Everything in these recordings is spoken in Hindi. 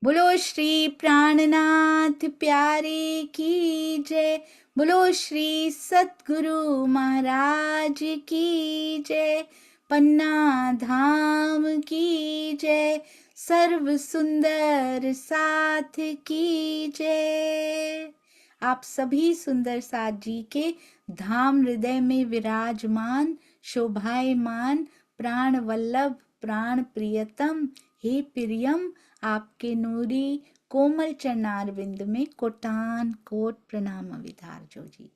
बोलो श्री प्राणनाथ प्यारे की जय। बोलो श्री सतगुरु महाराज की जय। पन्ना धाम की जय। सर्व सुंदर साथ की जय। आप सभी सुंदर साथ जी के धाम हृदय में विराजमान शोभायमान प्राण वल्लभ प्राण प्रियतम हे प्रियम, आपके नूरी कोमल चरणारविंद में कोटान कोट प्रणाम विधारजो जी।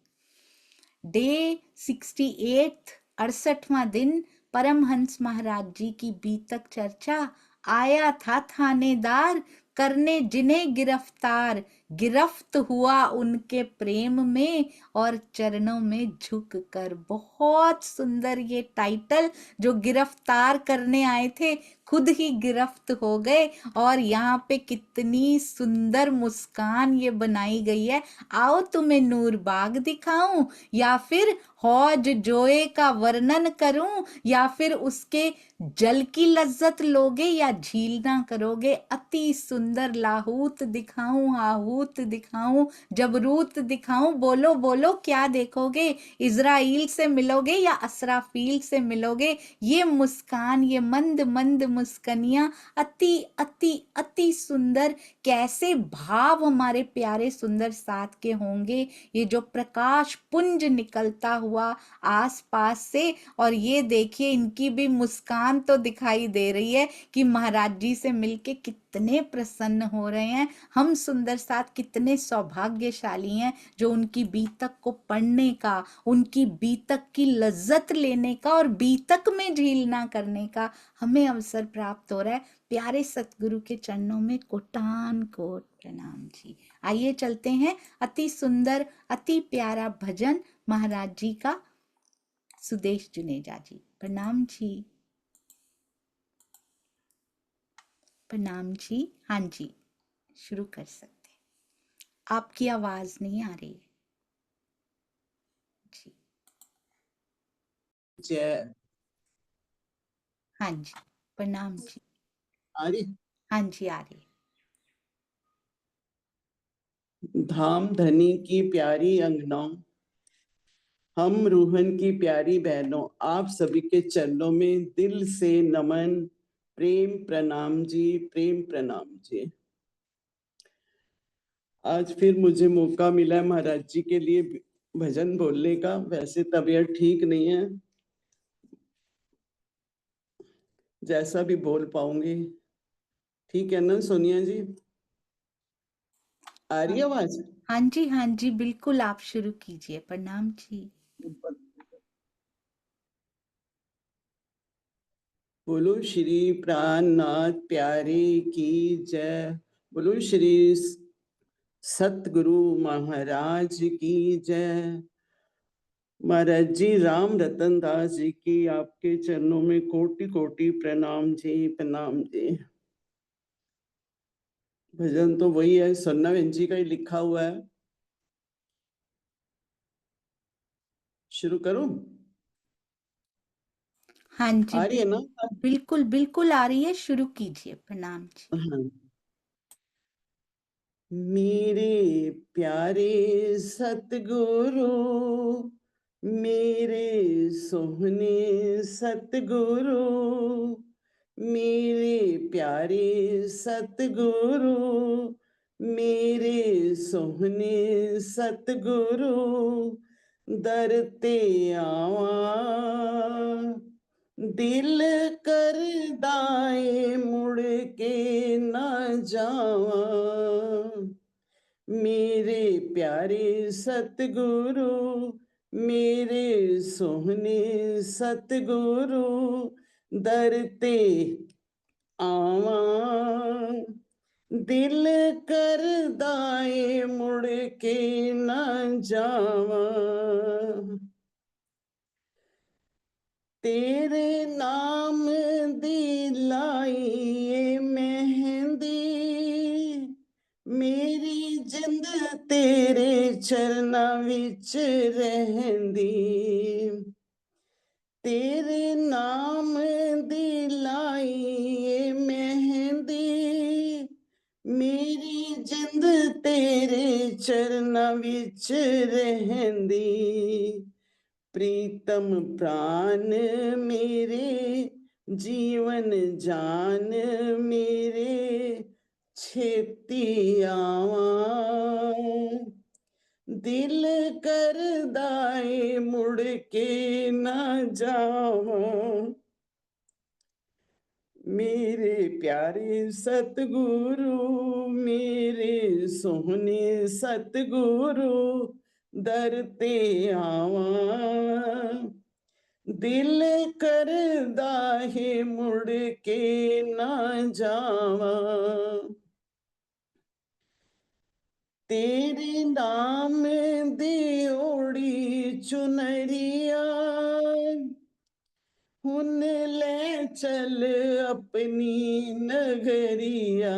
डे 68 68वां दिन परमहंस महाराज जी की बीतक चर्चा। आया था थानेदार करने जिन्हें गिरफ्तार, गिरफ्त हुआ उनके प्रेम में और चरणों में झुक कर। बहुत सुंदर ये टाइटल। जो गिरफ्तार करने आए थे खुद ही गिरफ्त हो गए। और यहाँ पे कितनी सुंदर मुस्कान ये बनाई गई है। आओ तुम्हें नूर बाग दिखाऊं या फिर हौज जोए का वर्णन करूं, या फिर उसके जल की लज्जत लोगे या झीलना करोगे। अति सुंदर लाहूत दिखाऊं, आहूत दिखाऊं, जबरूत दिखाऊं। बोलो बोलो क्या देखोगे। इज़राइल से मिलोगे या असराफील से मिलोगे। ये मुस्कान, ये मंद मंद मुस्कनियां अति अति अति सुंदर। कैसे भाव हमारे प्यारे सुंदर साथ के होंगे। ये जो प्रकाश पुंज निकलता हुआ आसपास से। और ये देखिए इनकी भी मुस्कान तो दिखाई दे रही है कि महाराज जी से मिलके कितने प्रसन्न हो रहे हैं। हम सुंदर साथ कितने सौभाग्यशाली हैं जो उनकी बीतक को पढ़ने का, उनकी बीतक की लज्जत लेने का और बीतक में झीलना करने का हमें अवसर प्राप्त हो रहा है। प्यारे सतगुरु के चरणों में कोटान कोट प्रणाम जी। आइए चलते हैं अति सुंदर अति प्यारा भजन महाराज जी का। सुदेश जुनेजा जी प्रणाम जी। प्रणाम जी। हाँ जी, शुरू कर सकते हैं। आपकी आवाज नहीं आ रही जी। जय। हाँ जी, प्रणाम जी। आ रही? हाँ जी आ रही। धाम धनी की प्यारी अंगनाओं, हम रूहन की प्यारी बहनों, आप सभी के चरणों में दिल से नमन, प्रेम प्रणाम जी, प्रेम प्रणाम जी। आज फिर मुझे मौका मिला है महाराज जी के लिए भजन बोलने का। वैसे तबीयत ठीक नहीं है, जैसा भी बोल पाऊंगी। ठीक है ना सोनिया जी? आ रही आवाज? हाँ जी बिल्कुल, आप शुरू कीजिए। प्रणाम जी। बोलो श्री प्राणनाथ प्यारे की जय। बोलो श्री सतगुरु महाराज की जय। महाराज जी राम रतन दास जी की आपके चरणों में कोटि कोटि प्रणाम जी, प्रणाम जी। भजन तो वही है, सन्ना बहन जी का ही लिखा हुआ है। शुरू करूं? हाँ जी आ रही है ना? बिल्कुल बिल्कुल आ रही है, शुरू कीजिए। प्रणाम जी। हाँ। मेरे प्यारे सतगुरु, मेरे सोहने सतगुरु, मेरे प्यारे सतगुरु, मेरे सोहने सतगुरु, दर ते आवा दिल कर दाए मुड़ के ना जावा। मेरे प्यारे सतगुरु, मेरे सोहने सतगुरु, दर ते आवा दिल कर दाए मुड़ के ना जावा। तेरे नाम दी लाई ये मेहंदी, मेरी जिंद तेरे चरना विच रहंदी। तेरे नाम दी लाई ये मेहंदी, चरना विच रहंदी प्रीतम प्राण मेरे जीवन जान मेरे छेती आवा दिल करदा ए मुड़ के ना जावा मेरे प्यारे सतगुरु मेरे सोहने सतगुरु दर ते आवा दिल करदा है मुड़ के ना जावा तेरे नाम दी ओड़ी चुनरिया हुन ले चल अपनी नगरिया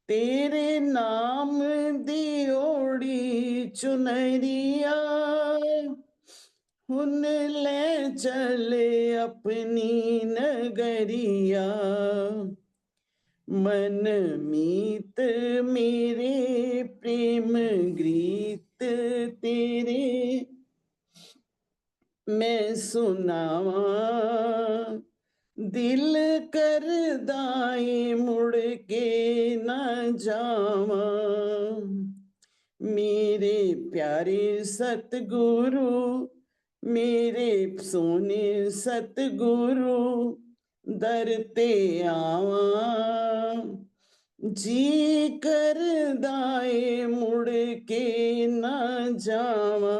तेरे नाम दी ओड़ी चुनरिया हुन ले चल अपनी नगरिया मन मीत मेरे प्रेम गीत तेरे मैं सुनावा दिल करदा ए मुड़ के ना जावा मेरे प्यारे सतगुरु मेरे सोने सतगुरु दर ते आवा जी करदा ए मुड़ के ना जावा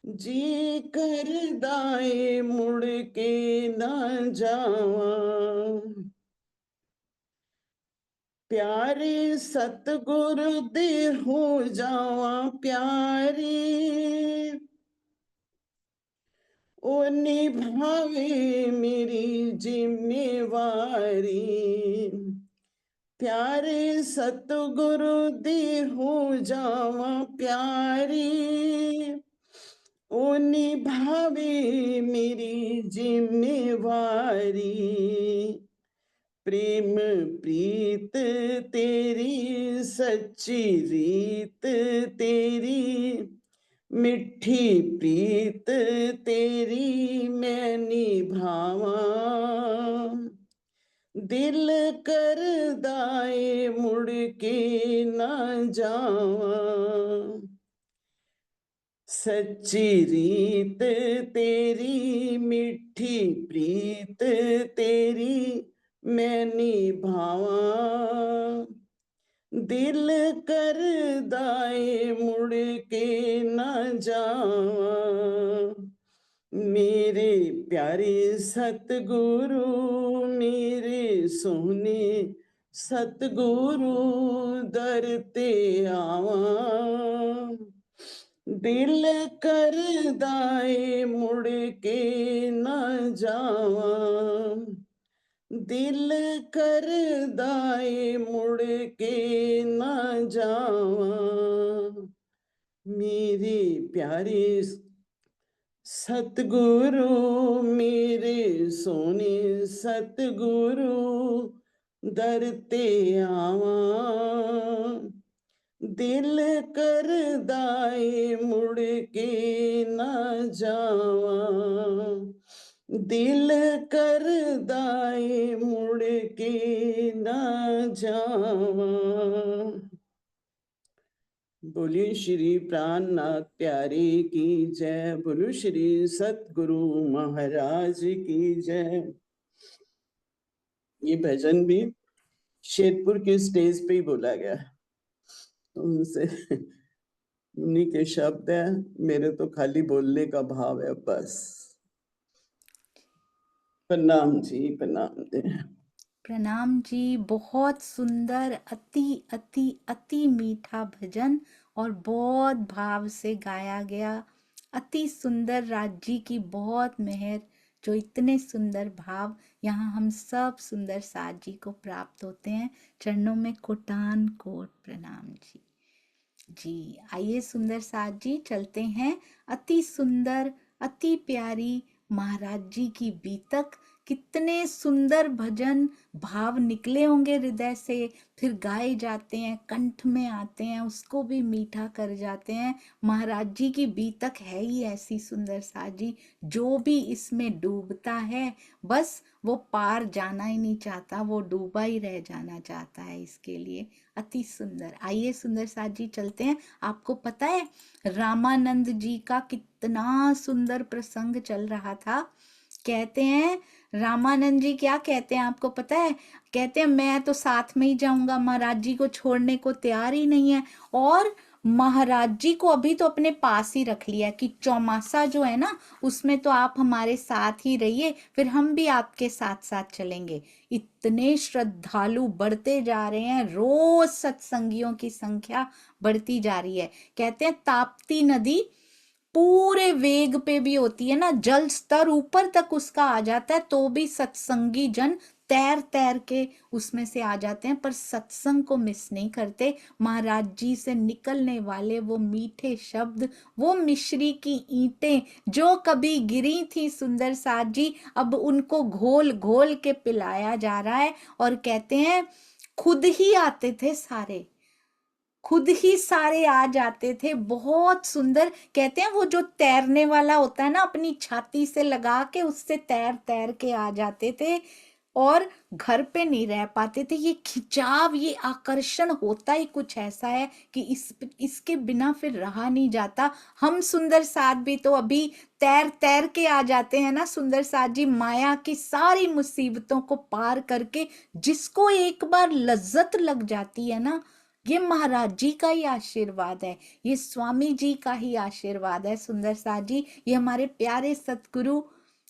जी करदा ए मुड़ के ना जावा प्यारे सतगुरु दे हो जावा प्यारे ओ निभावे मेरी जिम्मेवारी प्यारे सतगुरु दे हो जावा प्यारी ओ निभावे मेरी जिम्मेवारी प्रेम प्रीत तेरी सच्ची रीत तेरी मिठी प्रीत तेरी मैं निभावा दिल करदा ए मुड़ के ना जावा सच्ची रीत तेरी मिठी प्रीत तेरी मैं निभावा दिल करदा ए मुड़ के ना जावा मेरे प्यारे सतगुरु मेरे सोने सतगुरु दर ते आवा दिल करदा ए मुड़ के ना जावा दिल करदा ए मुड़ के ना जावा मेरे प्यारे सतगुरु मेरे सोने सतगुरु दर ते आवा दिल करदा ए मुड़ के ना जावा दिल करदा ए मुड़ के ना जावा बोलिए श्री प्राणनाथ प्यारे की जय बोलो श्री सतगुरु महाराज की जय ये भजन भी शेरपुर के स्टेज पे ही बोला गया उनसे उन्हीं के शब्द है मेरे तो खाली बोलने का भाव है बस प्रणाम जी प्रणाम दे प्रणाम जी। बहुत सुंदर, अति अति अति मीठा भजन और बहुत भाव से गाया गया। अति सुंदर राज जी की बहुत मेहर, जो इतने सुंदर भाव यहाँ हम सब सुंदर साज जी को प्राप्त होते हैं। चरणों में कोटान कोट प्रणाम जी। जी आइए सुंदर साज जी चलते हैं अति सुंदर अति प्यारी महाराज जी की बीतक कितने सुंदर भजन भाव निकले होंगे हृदय से, फिर गाए जाते हैं, कंठ में आते हैं, उसको भी मीठा कर जाते हैं। महाराज जी की बीतक है ही ऐसी सुंदर साजी, जो भी इसमें डूबता है बस वो पार जाना ही नहीं चाहता, वो डूबा ही रह जाना चाहता है। इसके लिए अति सुंदर। आइए सुंदर साथ जी चलते हैं। आपको पता है रामानंद जी का कितना सुंदर प्रसंग चल रहा था। कहते हैं रामानंद जी क्या कहते हैं आपको पता है? कहते हैं मैं तो साथ में ही जाऊंगा, महाराज जी को छोड़ने को तैयार ही नहीं है। और महाराज जी को अभी तो अपने पास ही रख लिया कि चौमासा जो है ना उसमें तो आप हमारे साथ ही रहिए, फिर हम भी आपके साथ साथ चलेंगे। इतने श्रद्धालु बढ़ते जा रहे हैं, रोज सत्संगियों की संख्या बढ़ती जा रही है। कहते हैं ताप्ती नदी पूरे वेग पे भी होती है ना, जल स्तर ऊपर तक उसका आ जाता है, तो भी सत्संगी जन तैर तैर के उसमें से आ जाते हैं, पर सत्संग को मिस नहीं करते। महाराज जी से निकलने वाले वो मीठे शब्द, वो मिश्री की ईंटें जो कभी गिरी थी सुंदर साथ जी, अब उनको घोल घोल के पिलाया जा रहा है। और कहते हैं खुद ही आते थे सारे, खुद ही सारे आ जाते थे। बहुत सुंदर। कहते हैं वो जो तैरने वाला होता है ना, अपनी छाती से लगा के उससे तैर तैर के आ जाते थे और घर पे नहीं रह पाते थे। ये खिंचाव, ये आकर्षण होता ही कुछ ऐसा है कि इसके बिना फिर रहा नहीं जाता। हम सुंदर साथ भी तो अभी तैर तैर के आ जाते हैं ना सुंदर साथ जी, माया की सारी मुसीबतों को पार करके। जिसको एक बार लज्जत लग जाती है ना, ये महाराज जी का ही आशीर्वाद है, ये स्वामी जी का ही आशीर्वाद है सुंदर साथ जी, ये हमारे प्यारे सतगुरु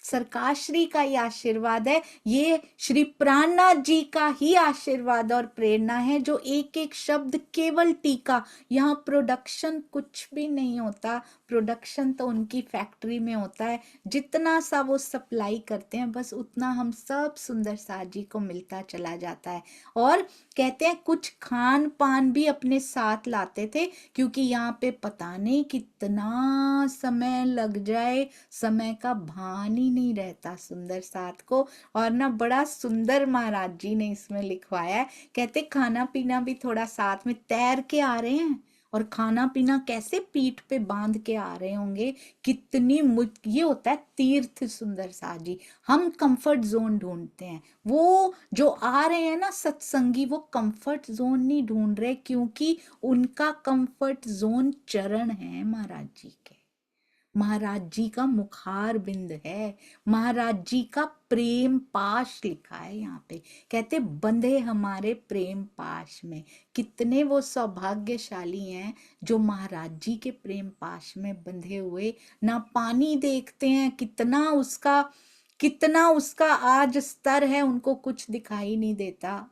सरकाश्री का ही आशीर्वाद है, ये श्री प्राणनाथ जी का ही आशीर्वाद और प्रेरणा है। जो एक एक शब्द केवल टीका, यहाँ प्रोडक्शन कुछ भी नहीं होता, प्रोडक्शन तो उनकी फैक्ट्री में होता है। जितना सा वो सप्लाई करते हैं बस उतना हम सब सुंदर साथ जी को मिलता चला जाता है। और कहते हैं कुछ खान पान भी अपने साथ लाते थे, क्योंकि यहाँ पे पता नहीं कितना समय लग जाए, समय का भान ही नहीं रहता सुंदर साथ को। और ना बड़ा सुंदर महाराज जी ने इसमें लिखवाया है। कहते खाना पीना भी थोड़ा साथ में, तैर के आ रहे हैं और खाना पीना कैसे पीठ पे बांध के आ रहे होंगे, कितनी ये होता है तीर्थ सुंदर साथ जी। हम कंफर्ट जोन ढूंढते हैं, वो जो आ रहे हैं ना सत्संगी, वो कंफर्ट जोन नहीं ढूंढ रहे, क्योंकि उनका कंफर्ट जोन चरण है महाराज जी के। महाराज जी का मुखार बिंद है, महाराज जी का प्रेम पाश लिखा है यहाँ पे। कहते बंधे हमारे प्रेम पाश में। कितने वो सौभाग्यशाली हैं जो महाराज जी के प्रेम पाश में बंधे हुए। ना पानी देखते हैं कितना उसका आज स्तर है, उनको कुछ दिखाई नहीं देता,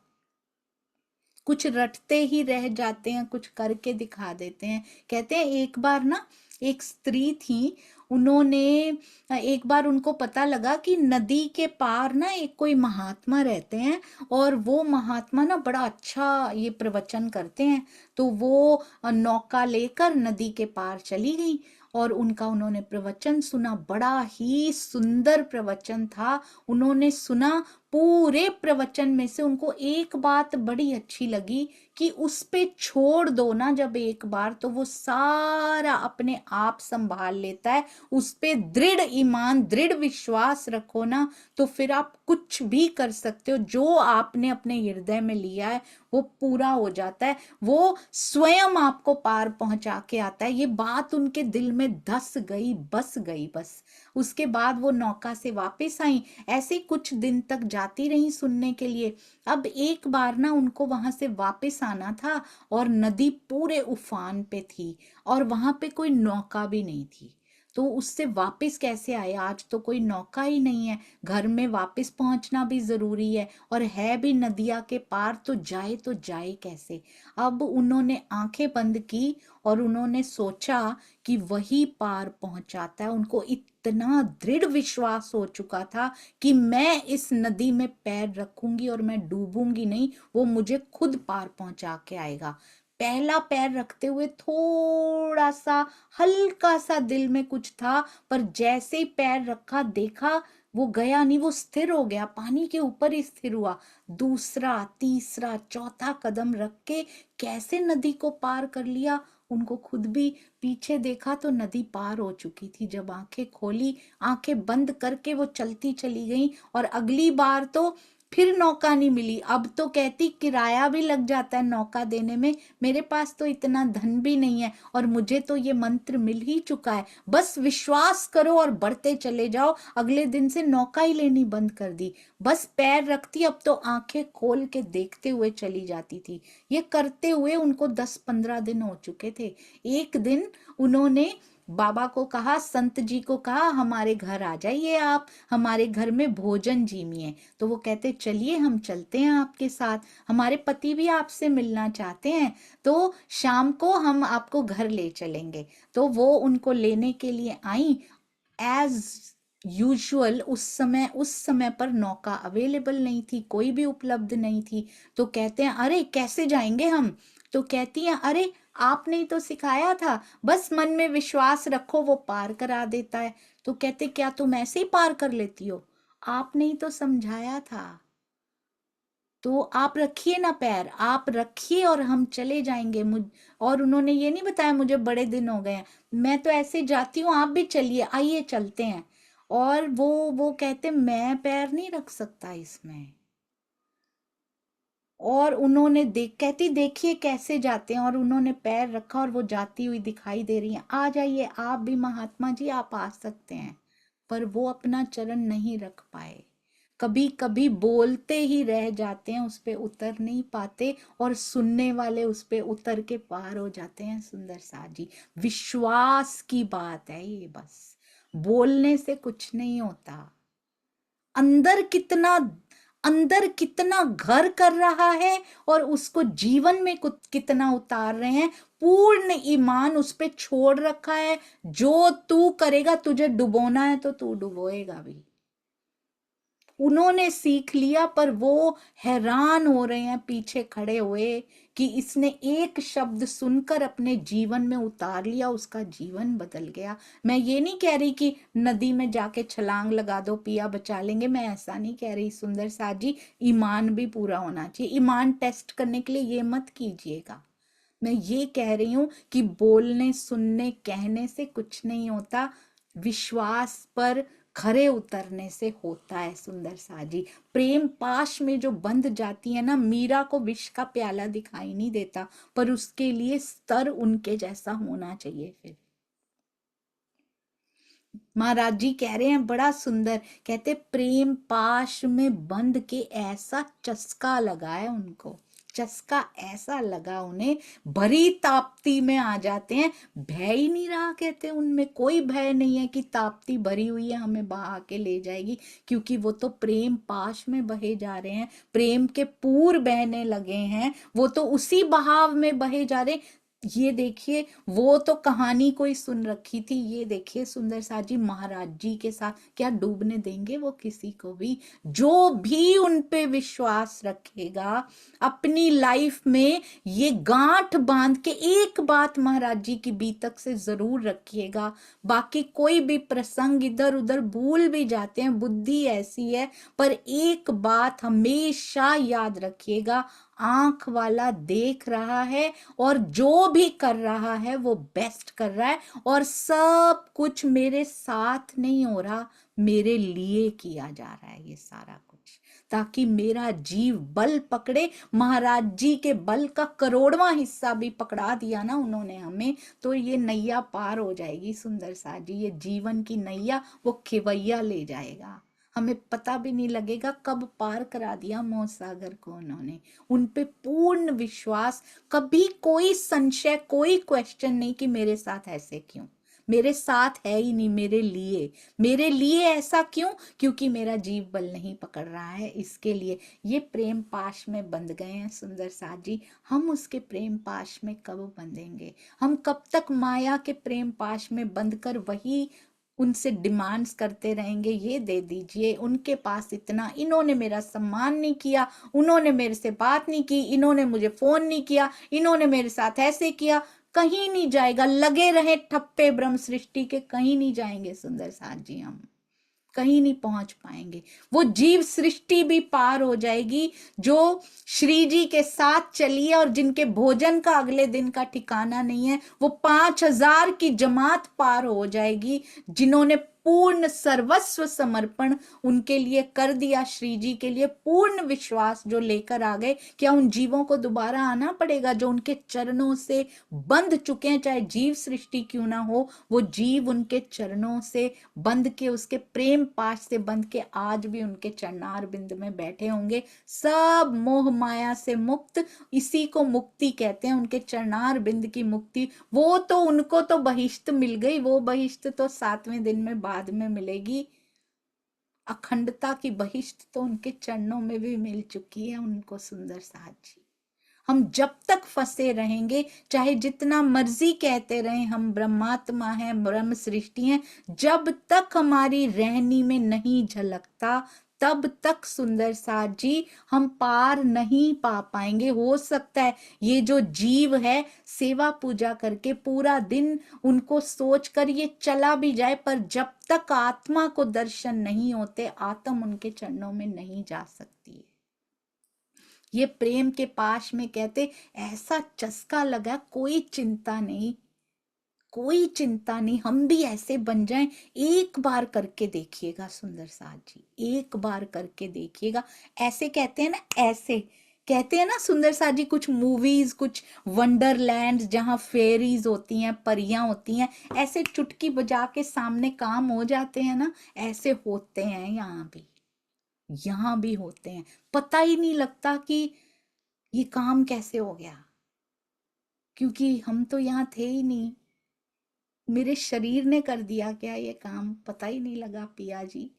कुछ रटते ही रह जाते हैं, कुछ करके दिखा देते हैं। कहते हैं एक बार ना एक स्त्री थी, उन्होंने एक बार उनको पता लगा कि नदी के पार ना एक कोई महात्मा रहते हैं, और वो महात्मा ना बड़ा अच्छा ये प्रवचन करते हैं। तो वो नौका लेकर नदी के पार चली गई और उनका उन्होंने प्रवचन सुना। बड़ा ही सुंदर प्रवचन था, उन्होंने सुना। पूरे प्रवचन में से उनको एक बात बड़ी अच्छी लगी कि उस पे छोड़ दो ना जब एक बार, तो वो सारा अपने आप संभाल लेता है। उस पे दृढ़ ईमान, दृढ़ विश्वास रखो ना, तो फिर आप कुछ भी कर सकते हो। जो आपने अपने हृदय में लिया है वो पूरा हो जाता है, वो स्वयं आपको पार पहुंचा के आता है। ये बात उनके दिल में धस गई, बस गई बस। उसके बाद वो नौका से वापस आई, ऐसे कुछ दिन तक जाती रही सुनने के लिए। अब एक बार ना उनको वहां से वापस आना था और नदी पूरे उफान पे थी और वहां पे कोई नौका भी नहीं थी। तो उससे वापस कैसे आए? आज तो कोई नौका ही नहीं है, घर में वापस पहुंचना भी जरूरी है और है भी नदिया के पार, तो जाए कैसे? अब उन्होंने आंखें बंद की और उन्होंने सोचा कि वही पार पहुंचाता है। उनको इतना दृढ़ विश्वास हो चुका था कि मैं इस नदी में पैर रखूंगी और मैं डूबूंगी नहीं, वो मुझे खुद पार पहुंचा के आएगा। पहला पैर रखते हुए थोड़ा सा हल्का सा दिल में कुछ था, पर जैसे ही पैर रखा देखा वो गया नहीं, वो स्थिर हो गया, पानी के ऊपर ही स्थिर हुआ। दूसरा, तीसरा, चौथा कदम रख के कैसे नदी को पार कर लिया। उनको खुद भी पीछे देखा तो नदी पार हो चुकी थी। जब आंखें खोली, आंखें बंद करके वो चलती चली गई। और अगली बार तो फिर नौका नहीं मिली। अब तो कहती किराया भी लग जाता है नौका देने में, मेरे पास तो इतना धन भी नहीं है, और मुझे तो ये मंत्र मिल ही चुका है, बस विश्वास करो और बढ़ते चले जाओ। अगले दिन से नौका ही लेनी बंद कर दी, बस पैर रखती, अब तो आंखें खोल के देखते हुए चली जाती थी। ये करते हुए उनको 10-15 दिन हो चुके थे। एक दिन उन्होंने बाबा को कहा, संत जी को कहा, हमारे घर आ जाइए आप, हमारे घर में भोजन जीमिए। तो वो कहते चलिए हम चलते हैं आपके साथ, हमारे पति भी आपसे मिलना चाहते हैं, तो शाम को हम आपको घर ले चलेंगे। तो वो उनको लेने के लिए आई। एज यूजुअल उस समय पर नौका अवेलेबल नहीं थी, कोई भी उपलब्ध नहीं थी। तो कहते हैं अरे कैसे जाएंगे हम। तो कहती हैं अरे आपने ही तो सिखाया था, बस मन में विश्वास रखो वो पार करा देता है। तो कहते क्या तुम ऐसे ही पार कर लेती हो, आपने ही तो समझाया था। तो आप रखिए ना पैर, आप रखिए और हम चले जाएंगे। और उन्होंने ये नहीं बताया मुझे बड़े दिन हो गए हैं, मैं तो ऐसे जाती हूँ, आप भी चलिए, आइए चलते हैं। और वो कहते मैं पैर नहीं रख सकता इसमें। और उन्होंने कहती देखिए कैसे जाते हैं, और उन्होंने पैर रखा और वो जाती हुई दिखाई दे रही हैं। आ जाइए आप भी महात्मा जी, आप आ सकते हैं। पर वो अपना चरण नहीं रख पाए, कभी कभी बोलते ही रह जाते हैं, उस पे उतर नहीं पाते, और सुनने वाले उस पे उतर के पार हो जाते हैं। सुंदर सा जी, विश्वास की बात है ये, बस बोलने से कुछ नहीं होता। अंदर कितना अंदर कितना घर कर रहा है और उसको जीवन में कुछ कितना उतार रहे हैं। पूर्ण ईमान उस पे छोड़ रखा है, जो तू करेगा, तुझे डुबोना है तो तू डुबोएगा भी। उन्होंने सीख लिया, पर वो हैरान हो रहे हैं पीछे खड़े हुए कि इसने एक शब्द सुनकर अपने जीवन में उतार लिया, उसका जीवन बदल गया। मैं ये नहीं कह रही कि नदी में जाके छलांग लगा दो पिया बचा लेंगे, मैं ऐसा नहीं कह रही सुंदर सा जी। ईमान भी पूरा होना चाहिए, ईमान टेस्ट करने के लिए ये मत कीजिएगा। मैं ये कह रही हूं कि बोलने सुनने कहने से कुछ नहीं होता, विश्वास पर खरे उतरने से होता है। सुंदर सा जी, प्रेम पाश में जो बंध जाती है ना, मीरा को विष का प्याला दिखाई नहीं देता, पर उसके लिए स्तर उनके जैसा होना चाहिए। फिर महाराज जी कह रहे हैं बड़ा सुंदर, कहते प्रेम पाश में बंध के ऐसा चस्का लगा है उनको, चस्का ऐसा लगा उन्हें, भरी ताप्ती में आ जाते हैं, भय ही नहीं रहा। कहते उनमें कोई भय नहीं है कि ताप्ती भरी हुई है हमें बहा के ले जाएगी, क्योंकि वो तो प्रेम पाश में बहे जा रहे हैं, प्रेम के पूर बहने लगे हैं, वो तो उसी बहाव में बहे जा रहे हैं। ये देखिए, वो तो कहानी कोई सुन रखी थी, ये देखिए सुंदर सा जी महाराज जी के साथ क्या डूबने देंगे वो किसी को भी। जो भी उन पे विश्वास रखेगा अपनी लाइफ में, ये गांठ बांध के एक बात महाराज जी की बीतक से जरूर रखिएगा। बाकी कोई भी प्रसंग इधर उधर भूल भी जाते हैं, बुद्धि ऐसी है, पर एक बात हमेशा याद रखिएगा, आंख वाला देख रहा है और जो भी कर रहा है वो बेस्ट कर रहा है, और सब कुछ मेरे साथ नहीं हो रहा, मेरे लिए किया जा रहा है ये सारा कुछ, ताकि मेरा जीव बल पकड़े। महाराज जी के बल का करोड़वां हिस्सा भी पकड़ा दिया ना उन्होंने हमें, तो ये नैया पार हो जाएगी। सुंदर सा जी, ये जीवन की नैया वो खिवैया ले जाएगा, हमें पता भी नहीं लगेगा कब पार करा दिया मोह सागर को उन्होंने। उन पे पूर्ण विश्वास, कभी कोई संशय, कोई क्वेश्चन नहीं कि मेरे साथ ऐसे क्यों, मेरे साथ है ही नहीं, मेरे लिए ऐसा क्यों, क्योंकि मेरा जीव बल नहीं पकड़ रहा है, इसके लिए ये प्रेम पाश में बंध गए हैं। सुंदर सा जी, हम उसके प्रेम पाश में कब बंधेंगे, हम कब तक माया के प्रेम पाश में बंधकर वही उनसे डिमांड्स करते रहेंगे, ये दे दीजिए, उनके पास इतना, इन्होंने मेरा सम्मान नहीं किया, उन्होंने मेरे से बात नहीं की, इन्होंने मुझे फोन नहीं किया, इन्होंने मेरे साथ ऐसे किया। कहीं नहीं जाएगा, लगे रहे ठप्पे ब्रह्म सृष्टि के, कहीं नहीं जाएंगे सुंदर साथ जी हम, कहीं नहीं पहुंच पाएंगे। वो जीव सृष्टि भी पार हो जाएगी जो श्री जी के साथ चली है और जिनके भोजन का अगले दिन का ठिकाना नहीं है। वो 5000 की जमात पार हो जाएगी जिन्होंने पूर्ण सर्वस्व समर्पण उनके लिए कर दिया, श्री जी के लिए पूर्ण विश्वास जो लेकर आ गए। क्या उन जीवों को दोबारा आना पड़ेगा जो उनके चरणों से बंध चुके हैं? चाहे जीव सृष्टि क्यों ना हो, वो जीव उनके चरणों से बंध के, उसके प्रेम पाश से बंध के आज भी उनके चरणार बिंद में बैठे होंगे, सब मोह माया से मुक्त। इसी को मुक्ति कहते हैं, उनके चरणार बिंद की मुक्ति। वो तो उनको तो बहिष्ठ मिल गई, वो बहिष्ठ तो 7वें दिन में बाद में मिलेगी। अखंडता की बहिष्ठ तो उनके चरणों में भी मिल चुकी है उनको, सुंदर साथ जी। हम जब तक फंसे रहेंगे, चाहे जितना मर्जी कहते रहे हम ब्रह्मात्मा हैं, ब्रह्म सृष्टि हैं, जब तक हमारी रहनी में नहीं झलकता तब तक सुंदर साथ जी हम पार नहीं पा पाएंगे। हो सकता है ये जो जीव है सेवा पूजा करके पूरा दिन उनको सोचकर ये चला भी जाए, पर जब तक आत्मा को दर्शन नहीं होते आत्म उनके चरणों में नहीं जा सकती है। ये प्रेम के पाश में कहते ऐसा चस्का लगा, कोई चिंता नहीं, कोई चिंता नहीं, हम भी ऐसे बन जाएं। एक बार करके देखिएगा सुंदर साथ जी, एक बार करके देखिएगा। ऐसे कहते हैं ना, ऐसे कहते हैं ना सुंदर साथ जी, कुछ मूवीज, कुछ वंडरलैंड जहां फेरीज होती हैं, परियां होती हैं, ऐसे चुटकी बजा के सामने काम हो जाते हैं ना, ऐसे होते हैं यहाँ भी होते हैं। पता ही नहीं लगता कि ये काम कैसे हो गया, क्योंकि हम तो यहाँ थे ही नहीं। मेरे शरीर ने कर दिया क्या ये काम, पता ही नहीं लगा पिया जी,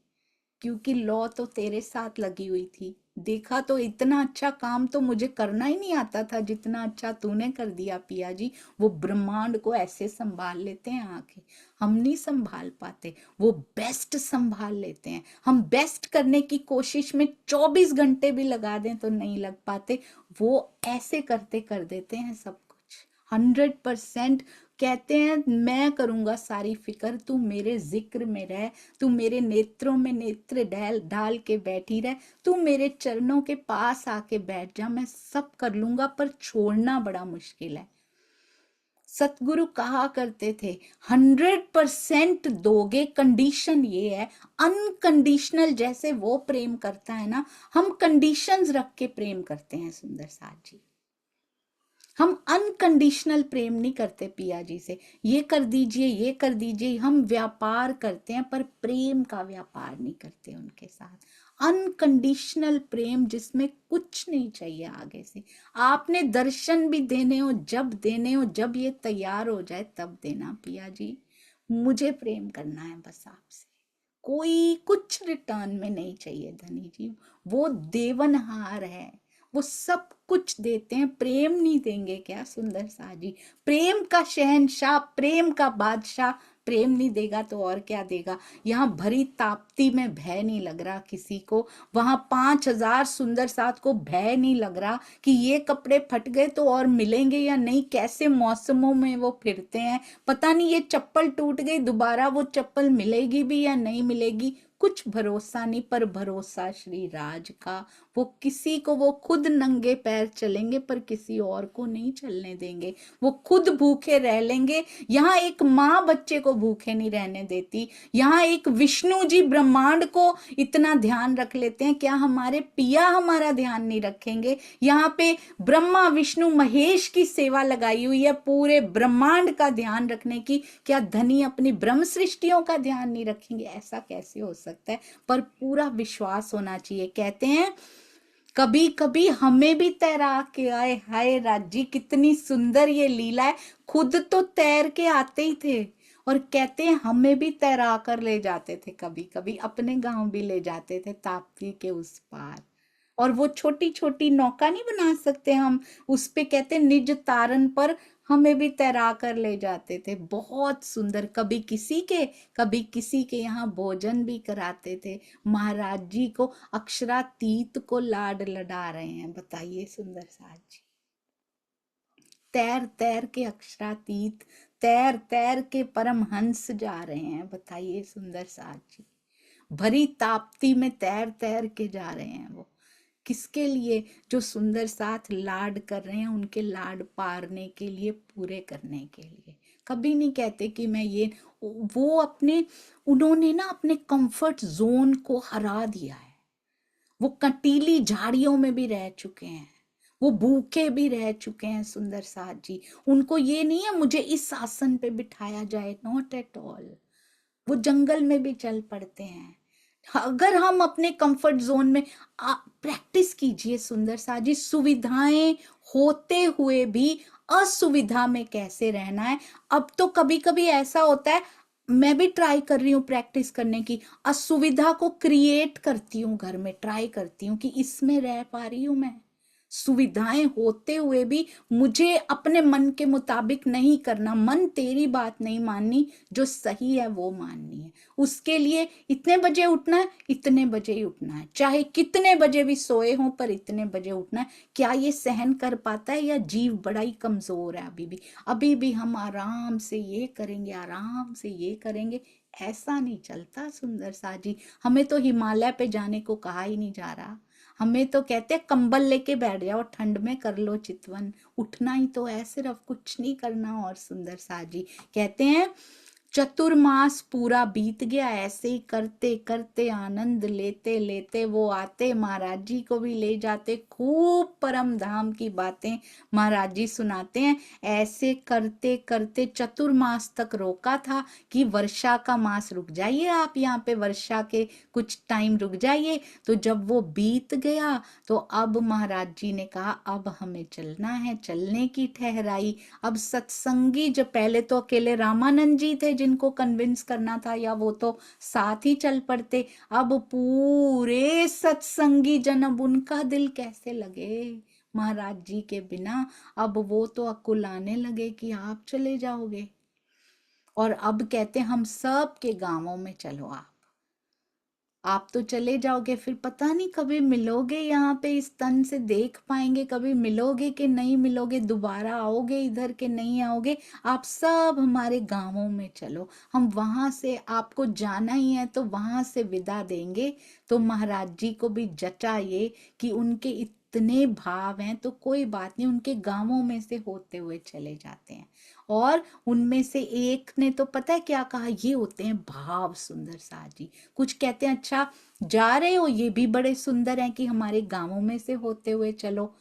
क्योंकि लौ तो तेरे साथ लगी हुई थी। देखा तो इतना अच्छा काम तो मुझे करना ही नहीं आता था जितना अच्छा तूने कर दिया पिया जी। वो ब्रह्मांड को ऐसे संभाल लेते हैं आके, हम नहीं संभाल पाते, वो बेस्ट संभाल लेते हैं। हम बेस्ट करने की कोशिश में 24 घंटे भी लगा दें तो नहीं लग पाते, वो ऐसे करते कर देते हैं सब कुछ 100%। कहते हैं मैं करूंगा सारी फिक्र, तू मेरे जिक्र में रह, तू मेरे नेत्रों में नेत्र डाल डाल के बैठी रह, तू मेरे चरणों के पास आके बैठ जा, मैं सब कर लूंगा। पर छोड़ना बड़ा मुश्किल है। सतगुरु कहा करते थे 100% दोगे, कंडीशन ये है अनकंडीशनल। जैसे वो प्रेम करता है ना, हम कंडीशंस रख के प्रेम करते हैं सुंदर साथ जी। हम अनकंडीशनल प्रेम नहीं करते पिया जी से, ये कर दीजिए ये कर दीजिए। हम व्यापार करते हैं पर प्रेम का व्यापार नहीं करते उनके साथ। अनकंडीशनल प्रेम जिसमें कुछ नहीं चाहिए आगे से। आपने दर्शन भी देने हो, जब देने हो, जब ये तैयार हो जाए तब देना पिया जी। मुझे प्रेम करना है बस आपसे, कोई कुछ रिटर्न में नहीं चाहिए धनी जी। वो देवनहार है, वो सब कुछ देते हैं, प्रेम नहीं देंगे क्या सुंदर सा जी? प्रेम का शहंशाह, प्रेम का बादशाह प्रेम नहीं देगा तो और क्या देगा? यहाँ भरी ताप्ती में भय नहीं लग रहा किसी को, वहां 5000 सुंदर साथ को भय नहीं लग रहा कि ये कपड़े फट गए तो और मिलेंगे या नहीं। कैसे मौसमों में वो फिरते हैं, पता नहीं ये चप्पल टूट गई दोबारा वो चप्पल मिलेगी भी या नहीं मिलेगी, कुछ भरोसा नहीं। पर भरोसा श्री राज का, वो किसी को, वो खुद नंगे पैर चलेंगे पर किसी और को नहीं चलने देंगे। वो खुद भूखे रह लेंगे। यहाँ एक माँ बच्चे को भूखे नहीं रहने देती, यहाँ एक विष्णु जी ब्रह्मांड को इतना ध्यान रख लेते हैं, क्या हमारे पिया हमारा ध्यान नहीं रखेंगे? यहाँ पे ब्रह्मा विष्णु महेश की सेवा लगाई हुई है पूरे ब्रह्मांड का ध्यान रखने की, क्या धनी अपनी ब्रह्म सृष्टियों का ध्यान नहीं रखेंगे? ऐसा कैसे हो सकता है? पर पूरा विश्वास होना चाहिए। कहते हैं कभी कभी हमें भी तैरा के आए, हाय राजी कितनी सुंदर ये लीला है। खुद तो तैर के आते ही थे और कहते हैं हमें भी तैरा कर ले जाते थे, कभी कभी अपने गांव भी ले जाते थे ताप्ती के उस पार। और वो छोटी छोटी नौका नहीं बना सकते हम, उस पे कहते निज तारन पर हमें भी तैरा कर ले जाते थे। बहुत सुंदर, कभी किसी के यहाँ भोजन भी कराते थे। महाराज जी को अक्षरातीत को लाड लडा रहे हैं, बताइए सुंदर साथ जी। तैर तैर के अक्षरातीत, तैर तैर के परमहंस जा रहे हैं, बताइए सुंदर साथ जी। भरी ताप्ती में तैर तैर के जा रहे हैं वो। किसके लिए? जो सुंदर साथ लाड कर रहे हैं, उनके लाड पारने के लिए, पूरे करने के लिए। कभी नहीं कहते कि मैं ये, वो अपने, उन्होंने ना अपने कंफर्ट जोन को हरा दिया है। वो कंटीली झाड़ियों में भी रह चुके हैं, वो भूखे भी रह चुके हैं सुंदर साथ जी। उनको ये नहीं है मुझे इस आसन पे बिठाया जाए, नॉट एट ऑल। वो जंगल में भी चल पड़ते हैं। अगर हम अपने कंफर्ट जोन में प्रैक्टिस कीजिए सुंदर साथ जी, सुविधाएं होते हुए भी असुविधा में कैसे रहना है। अब तो कभी कभी ऐसा होता है, मैं भी ट्राई कर रही हूँ प्रैक्टिस करने की, असुविधा को क्रिएट करती हूँ घर में, ट्राई करती हूँ कि इसमें रह पा रही हूँ मैं। सुविधाएं होते हुए भी मुझे अपने मन के मुताबिक नहीं करना, मन तेरी बात नहीं माननी, जो सही है वो माननी है। उसके लिए इतने बजे उठना है, इतने बजे ही उठना है, चाहे कितने बजे भी सोए हों, पर इतने बजे उठना है। क्या ये सहन कर पाता है, या जीव बड़ा ही कमजोर है अभी भी हम आराम से ये करेंगे, आराम से ये करेंगे? ऐसा नहीं चलता सुंदर सा जी। हमें तो हिमालय पे जाने को कहा ही नहीं जा रहा, हमें तो कहते हैं कंबल लेके बैठ जाओ, ठंड में कर लो चितवन। उठना ही तो है सिर्फ, कुछ नहीं करना। और सुंदर सा जी कहते हैं, चतुर्मास पूरा बीत गया, ऐसे ही करते करते आनंद लेते लेते वो आते, महाराज जी को भी ले जाते, खूब परम धाम की बातें महाराज जी सुनाते हैं। ऐसे करते करते चतुर्मास तक रोका था कि वर्षा का मास रुक जाइए, आप यहाँ पे वर्षा के कुछ टाइम रुक जाइए। तो जब वो बीत गया तो अब महाराज जी ने कहा अब हमें चलना है, चलने की ठहराई। अब सत्संगी, जो पहले तो अकेले रामानंद जी थे जिनको कन्विंस करना था, या वो तो साथ ही चल पड़ते, अब पूरे सत्संगी जन, अब उनका दिल कैसे लगे महाराज जी के बिना। अब वो तो अकुलाने लगे कि आप चले जाओगे। और अब कहते हम सब के गांवों में चलो, आप तो चले जाओगे, फिर पता नहीं कभी मिलोगे यहाँ पे, इस तन से देख पाएंगे, कभी मिलोगे कि नहीं मिलोगे, दोबारा आओगे इधर के नहीं आओगे। आप सब हमारे गांवों में चलो, हम वहां से, आपको जाना ही है तो वहां से विदा देंगे। तो महाराज जी को भी जचा ये कि उनके इतने भाव हैं, तो कोई बात नहीं, उनके गांवों में से होते हुए चले जाते हैं। और उनमें से एक ने तो पता है क्या कहा, ये होते हैं भाव सुंदर साथ जी। कुछ कहते हैं अच्छा जा रहे हो, ये भी बड़े सुंदर हैं कि हमारे गांवों में से होते हुए चलो,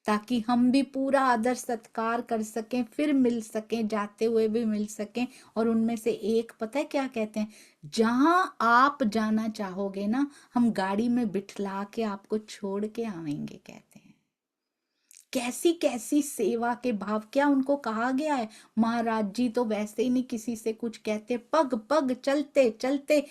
ताकि हम भी पूरा आदर सत्कार कर सकें, फिर मिल सकें, जाते हुए भी मिल सकें। और उनमें से एक पता है क्या कहते हैं, जहां आप जाना चाहोगे ना, हम गाड़ी में बिठला के आपको छोड़ के आवेंगे, कहते हैं। कैसी कैसी सेवा के भाव, क्या उनको कहा गया है? महाराज जी तो वैसे ही नहीं किसी से कुछ कहते, पग पग चलते चलते,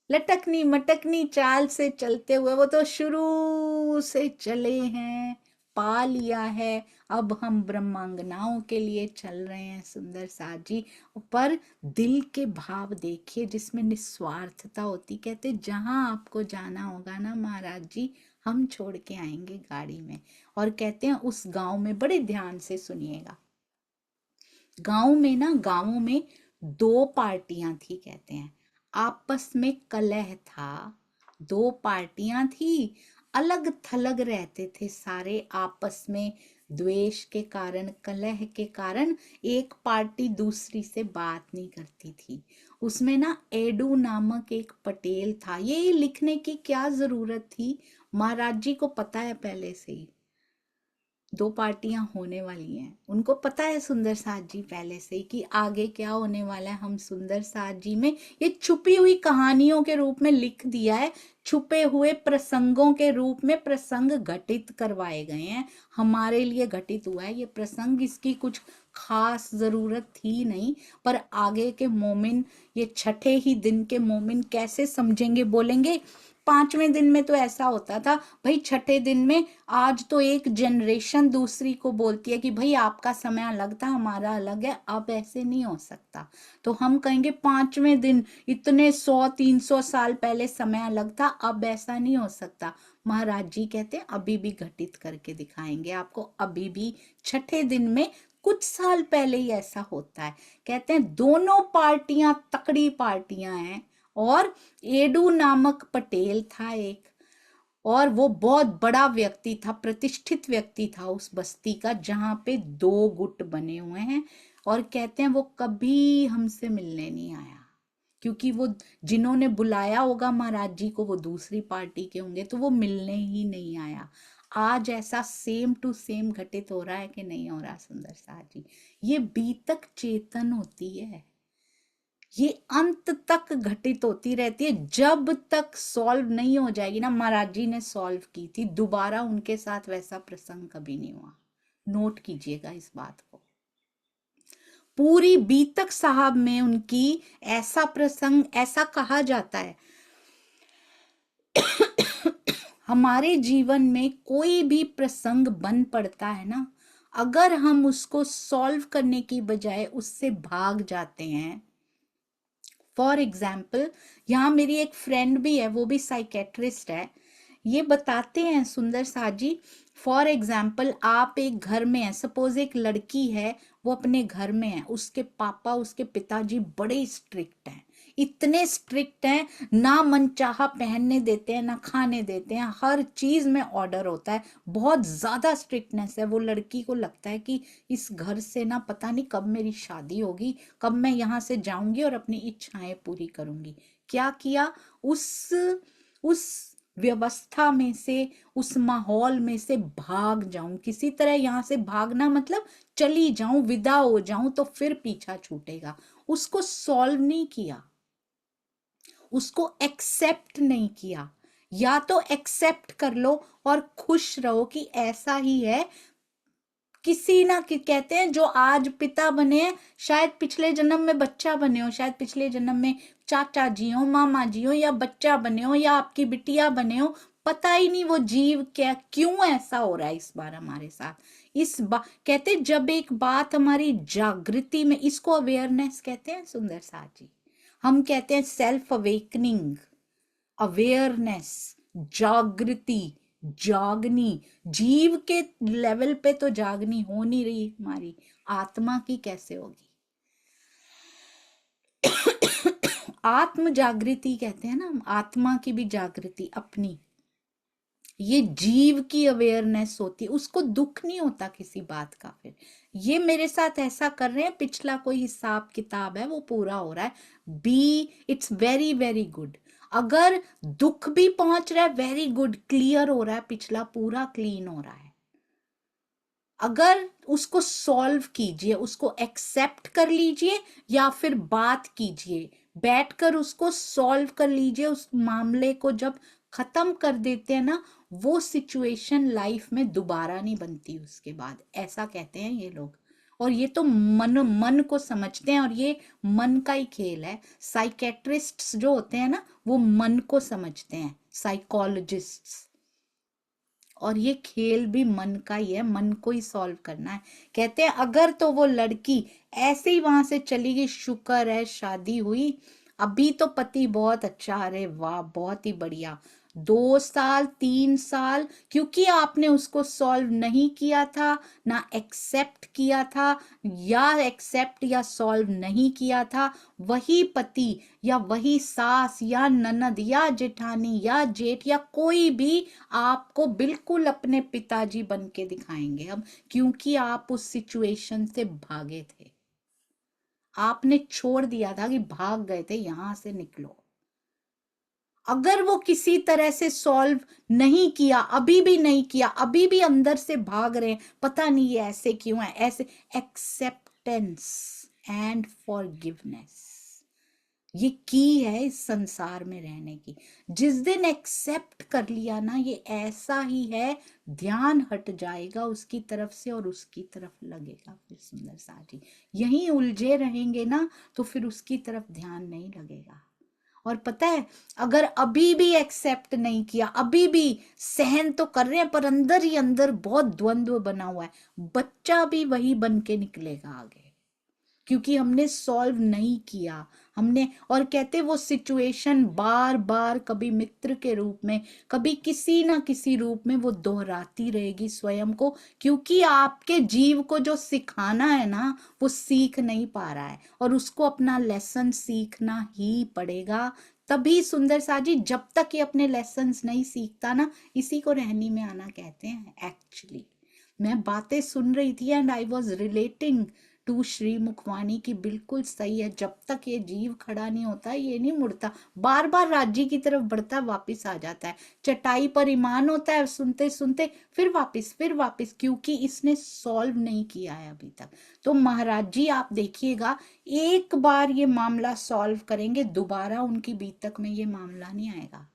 लटकनी मटकनी चाल से चलते हुए, वो तो शुरू से चले हैं, पा लिया है। अब हम ब्रह्मांगनाओं के लिए चल रहे हैं सुंदर साथ जी। पर दिल के भाव देखिए जिसमें निस्वार्थता होती। कहते जहां आपको जाना होगा ना महाराज जी, हम छोड़ के आएंगे गाड़ी में। और कहते हैं उस गांव में, बड़े ध्यान से सुनिएगा, गांव में ना, गांवों में दो पार्टियां थी, कहते हैं आपस में कलह था, दो पार्टियां थी, अलग थलग रहते थे सारे आपस में, द्वेष के कारण, कलह के कारण एक पार्टी दूसरी से बात नहीं करती थी। उसमें ना एडू नामक एक पटेल था। ये लिखने की क्या जरूरत थी, महाराज जी को पता है पहले से ही दो पार्टियां होने वाली हैं, उनको पता है सुंदर साथ जी पहले से ही कि आगे क्या होने वाला है। हम सुंदर साथ जी में ये छुपी हुई कहानियों के रूप में लिख दिया है, छुपे हुए प्रसंगों के रूप में प्रसंग घटित करवाए गए हैं, हमारे लिए घटित हुआ है ये प्रसंग। इसकी कुछ खास जरूरत थी नहीं, पर आगे के मोमिन, ये छठे ही दिन के मोमिन कैसे समझेंगे, बोलेंगे। पांचवें दिन में तो ऐसा होता था भाई, छठे दिन में आज तो एक जनरेशन दूसरी को बोलती है कि भाई आपका समय अलग था, हमारा अलग है, अब ऐसे नहीं हो सकता। तो हम कहेंगे पांचवें दिन, इतने 100-300 साल पहले समय अलग था, अब ऐसा नहीं हो सकता। महाराज जी कहते हैं अभी भी घटित करके दिखाएंगे आपको, अभी भी छठे दिन में कुछ साल पहले ही ऐसा होता है। कहते हैं दोनों पार्टियां तकड़ी पार्टियां हैं, और एडू नामक पटेल था एक, और वो बहुत बड़ा व्यक्ति था, प्रतिष्ठित व्यक्ति था उस बस्ती का, जहां पे 2 गुट बने हुए हैं। और कहते हैं वो कभी हमसे मिलने नहीं आया, क्योंकि वो जिन्होंने बुलाया होगा महाराज जी को वो दूसरी पार्टी के होंगे, तो वो मिलने ही नहीं आया। आज ऐसा सेम टू सेम घटित हो रहा है कि नहीं हो रहा सुंदर साथ जी? ये बीतक चेतन होती है, ये अंत तक घटित होती रहती है, जब तक सॉल्व नहीं हो जाएगी ना। महाराज जी ने सॉल्व की थी, दोबारा उनके साथ वैसा प्रसंग कभी नहीं हुआ। नोट कीजिएगा इस बात को। पूरी बीतक साहब में उनकी ऐसा प्रसंग, ऐसा कहा जाता है हमारे जीवन में कोई भी प्रसंग बन पड़ता है ना, अगर हम उसको सॉल्व करने की बजाय उससे भाग जाते हैं। फॉर एग्जाम्पल, यहाँ मेरी एक फ्रेंड भी है, वो भी साइकेट्रिस्ट है। ये बताते हैं सुंदर साथ जी, फॉर एग्जाम्पल आप एक घर में है, सपोज एक लड़की है, वो अपने घर में है, उसके पापा, उसके पिताजी बड़े स्ट्रिक्ट हैं, इतने स्ट्रिक्ट हैं, ना मनचाहा पहनने देते हैं, ना खाने देते हैं, हर चीज में ऑर्डर होता है, बहुत ज्यादा स्ट्रिक्टनेस है। वो लड़की को लगता है कि इस घर से ना पता नहीं कब मेरी शादी होगी, कब मैं यहाँ से जाऊंगी और अपनी इच्छाएं पूरी करूंगी। क्या किया, उस व्यवस्था में से, उस माहौल में से भाग जाऊं, किसी तरह यहाँ से भागना मतलब चली जाऊं, विदा हो जाऊं, तो फिर पीछा छूटेगा। उसको सॉल्व नहीं किया, उसको एक्सेप्ट नहीं किया। या तो एक्सेप्ट कर लो और खुश रहो कि ऐसा ही है, किसी ना कहते हैं जो आज पिता बने हैं, शायद पिछले जन्म में बच्चा बने हो, शायद पिछले जन्म में चाचा जी हो, मामा जी हो, या बच्चा बने हो, या आपकी बिटिया बने हो, पता ही नहीं वो जीव क्या, क्यों ऐसा हो रहा है इस बार हमारे साथ। इस बार कहते जब एक बात हमारी जागृति में, इसको अवेयरनेस कहते हैं सुंदर साथ जी, हम कहते हैं सेल्फ अवेकनिंग, अवेयरनेस, जागृति, जागनी। जीव के लेवल पे तो जागनी हो नहीं रही, हमारी आत्मा की कैसे होगी? आत्म जागृति कहते हैं ना, आत्मा की भी जागृति अपनी, ये जीव की अवेयरनेस होती है, उसको दुख नहीं होता किसी बात का। फिर ये मेरे साथ ऐसा कर रहे हैं, पिछला कोई हिसाब किताब है वो पूरा हो रहा है, बी इट्स वेरी वेरी गुड। अगर दुख भी पहुंच रहा है, वेरी गुड, क्लियर हो रहा है, पिछला पूरा क्लीन हो रहा है। अगर उसको सॉल्व कीजिए, उसको एक्सेप्ट कर लीजिए, या फिर बात कीजिए, बैठकर उसको सॉल्व कर लीजिए। उस मामले को जब खत्म कर देते हैं ना, वो सिचुएशन लाइफ में दोबारा नहीं बनती उसके बाद, ऐसा कहते हैं ये लोग। और ये तो मन को समझते हैं, और ये मन का ही खेल है। साइकेट्रिस्ट्स जो होते हैं ना, वो मन को समझते हैं, साइकोलॉजिस्ट्स। और ये खेल भी मन का ही है, मन को ही सॉल्व करना है। कहते हैं अगर तो वो लड़की ऐसे ही वहां से चली गई, शुक्र है शादी हुई, अभी तो पति बहुत अच्छा, अरे वाह बहुत ही बढ़िया, 2 साल 3 साल, क्योंकि आपने उसको सॉल्व नहीं किया था, ना एक्सेप्ट किया था, या एक्सेप्ट या सॉल्व नहीं किया था, वही पति या वही सास या ननद या जेठानी या जेठ या कोई भी आपको बिल्कुल अपने पिताजी बन के दिखाएंगे अब, क्योंकि आप उस सिचुएशन से भागे थे, आपने छोड़ दिया था कि भाग गए थे, यहां से निकलो। अगर वो किसी तरह से सॉल्व नहीं किया, अभी भी नहीं किया, अभी भी अंदर से भाग रहे हैं, पता नहीं ये ऐसे क्यों है, ऐसे, एक्सेप्टेंस एंड फॉरगिवनेस, ये की है इस संसार में रहने की। जिस दिन एक्सेप्ट कर लिया ना, ये ऐसा ही है, ध्यान हट जाएगा उसकी तरफ से और उसकी तरफ लगेगा फिर सुंदर साथी। यहीं उलझे रहेंगे ना, तो फिर उसकी तरफ ध्यान नहीं लगेगा। और पता है, अगर अभी भी एक्सेप्ट नहीं किया, अभी भी सहन तो कर रहे हैं, पर अंदर ही अंदर बहुत द्वंद्व बना हुआ है, बच्चा भी वही बन के निकलेगा आगे, क्योंकि हमने सॉल्व नहीं किया हमने। और कहते वो सिचुएशन बार बार, कभी मित्र के रूप में, कभी किसी ना किसी रूप में, वो दोहराती रहेगी स्वयं को, क्योंकि आपके जीव को जो सिखाना है ना, वो सीख नहीं पा रहा है, और उसको अपना लेसन सीखना ही पड़ेगा, तभी सुंदर साथ जी जब तक ये अपने लेसन्स नहीं सीखता ना, इसी को रहनी में आना कहते हैं एक्चुअली। मैं बातें सुन रही थी and I was relating to Shri मुखवाणी की, बिल्कुल सही है। जब तक ये जीव खड़ा नहीं होता ये नहीं मुड़ता, बार बार राज्य की तरफ बढ़ता वापस आ जाता है। चटाई पर ईमान होता है, सुनते सुनते फिर वापस, क्योंकि इसने सॉल्व नहीं किया है अभी तक। तो महाराज जी आप देखिएगा, एक बार ये मामला सॉल्व करेंगे, दोबारा उनकी बीतक में ये मामला नहीं आएगा।